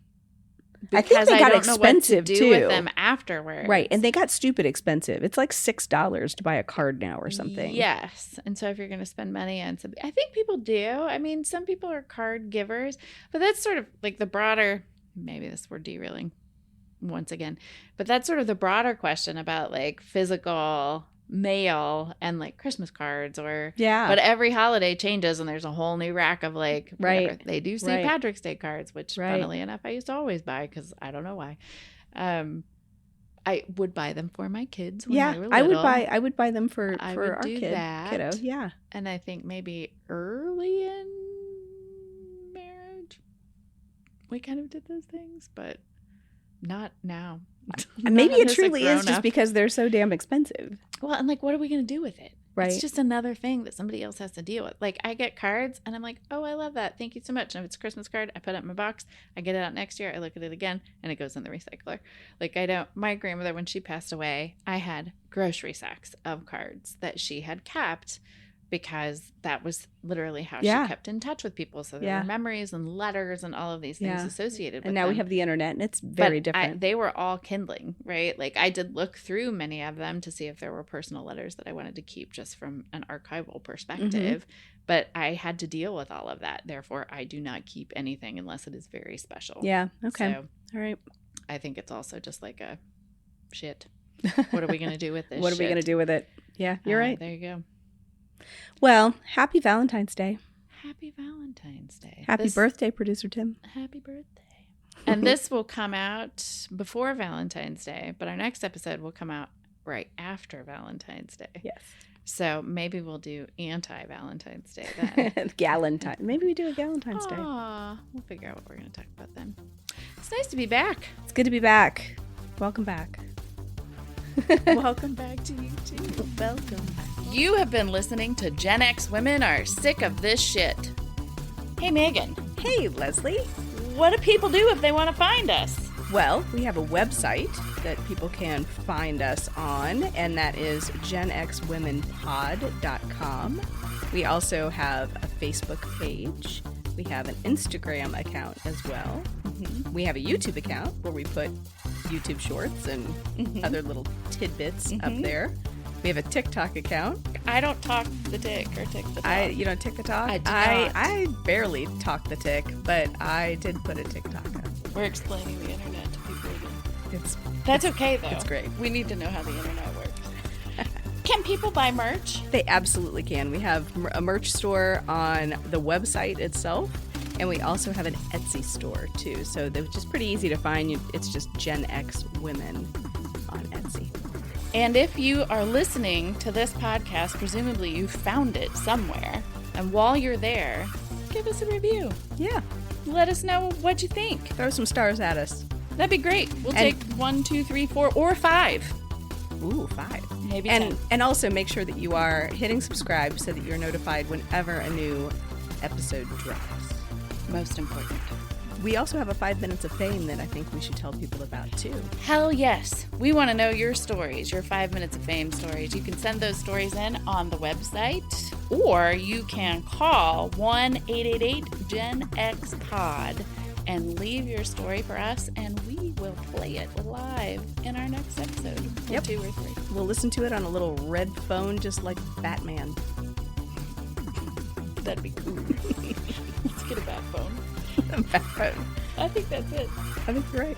I think they got expensive too with them afterwards. Right. And they got stupid expensive. It's like $6 to buy a card now or something. Yes. And so if you're going to spend money on something, I think people do. I mean, some people are card givers, but that's sort of like the broader, maybe we're derailing once again, but that's sort of the broader question about like physical mail and like Christmas cards or yeah. But every holiday changes and there's a whole new rack of like whatever. They do St. Patrick's Day cards, which funnily enough I used to always buy because I don't know why. I would buy them for my kids when they were little. I would buy them for our kiddo. Yeah. And I think maybe early in marriage we kind of did those things, but not now. Maybe it truly is just because they're so damn expensive. Well, and like, what are we going to do with it? Right. It's just another thing that somebody else has to deal with. Like, I get cards and I'm like, oh, I love that. Thank you so much. And if it's a Christmas card, I put it in my box. I get it out next year. I look at it again and it goes in the recycler. Like, my grandmother, when she passed away, I had grocery sacks of cards that she had kept because that was literally how she kept in touch with people. So there were memories and letters and all of these things associated with And now we have the internet and it's very different. They were all kindling, right? Like I did look through many of them to see if there were personal letters that I wanted to keep just from an archival perspective. But I had to deal with all of that. Therefore, I do not keep anything unless it is very special. Yeah. Okay. So all right. I think it's also just like a shit. What are we going to do with this? What are we going to do with it? Yeah, you're right. There you go. Well, happy Valentine's Day. Happy Valentine's Day. Happy birthday, Producer Tim. Happy birthday. And this will come out before Valentine's Day, but our next episode will come out right after Valentine's Day. Yes. So maybe we'll do anti-Valentine's Day then. Galentine. Maybe we do a Galentine's Day. We'll figure out what we're going to talk about then. It's nice to be back. It's good to be back. Welcome back. Welcome back to you too. Welcome. You have been listening to Gen X Women Are Sick of This Shit. Hey, Megan. Hey, Lesley. What do people do if they want to find us? Well, we have a website that people can find us on, and that is genxwomenpod.com. We also have a Facebook page. We have an Instagram account as well. We have a YouTube account where we put YouTube shorts and other little tidbits up there. We have a TikTok account. I don't talk the tick or tick the talk. You don't tick the talk? I do not. I barely talk the tick, but I did put a TikTok up. We're explaining the internet to people again. That's okay, though. It's great. We need to know how the internet works. Can people buy merch? They absolutely can. We have a merch store on the website itself, and we also have an Etsy store, too. So they're just pretty easy to find. It's just Gen X Women on Etsy. And if you are listening to this podcast, presumably you found it somewhere. And while you're there, give us a review. Yeah. Let us know what you think. Throw some stars at us. That'd be great. We'll take 1, 2, 3, 4, or 5. Ooh, 5. Maybe 10. And also make sure that you are hitting subscribe so that you're notified whenever a new episode drops. Most important. We also have a 5 minutes of fame that I think we should tell people about, too. Hell yes. We want to know your stories, your 5 minutes of fame stories. You can send those stories in on the website, or you can call 1-888-GEN-X-POD and leave your story for us, and we will play it live in our next episode. Or 2 or 3. We'll listen to it on a little red phone just like Batman. That'd be cool. Let's get a bat phone. A bat phone. I think that's it. I think you're right.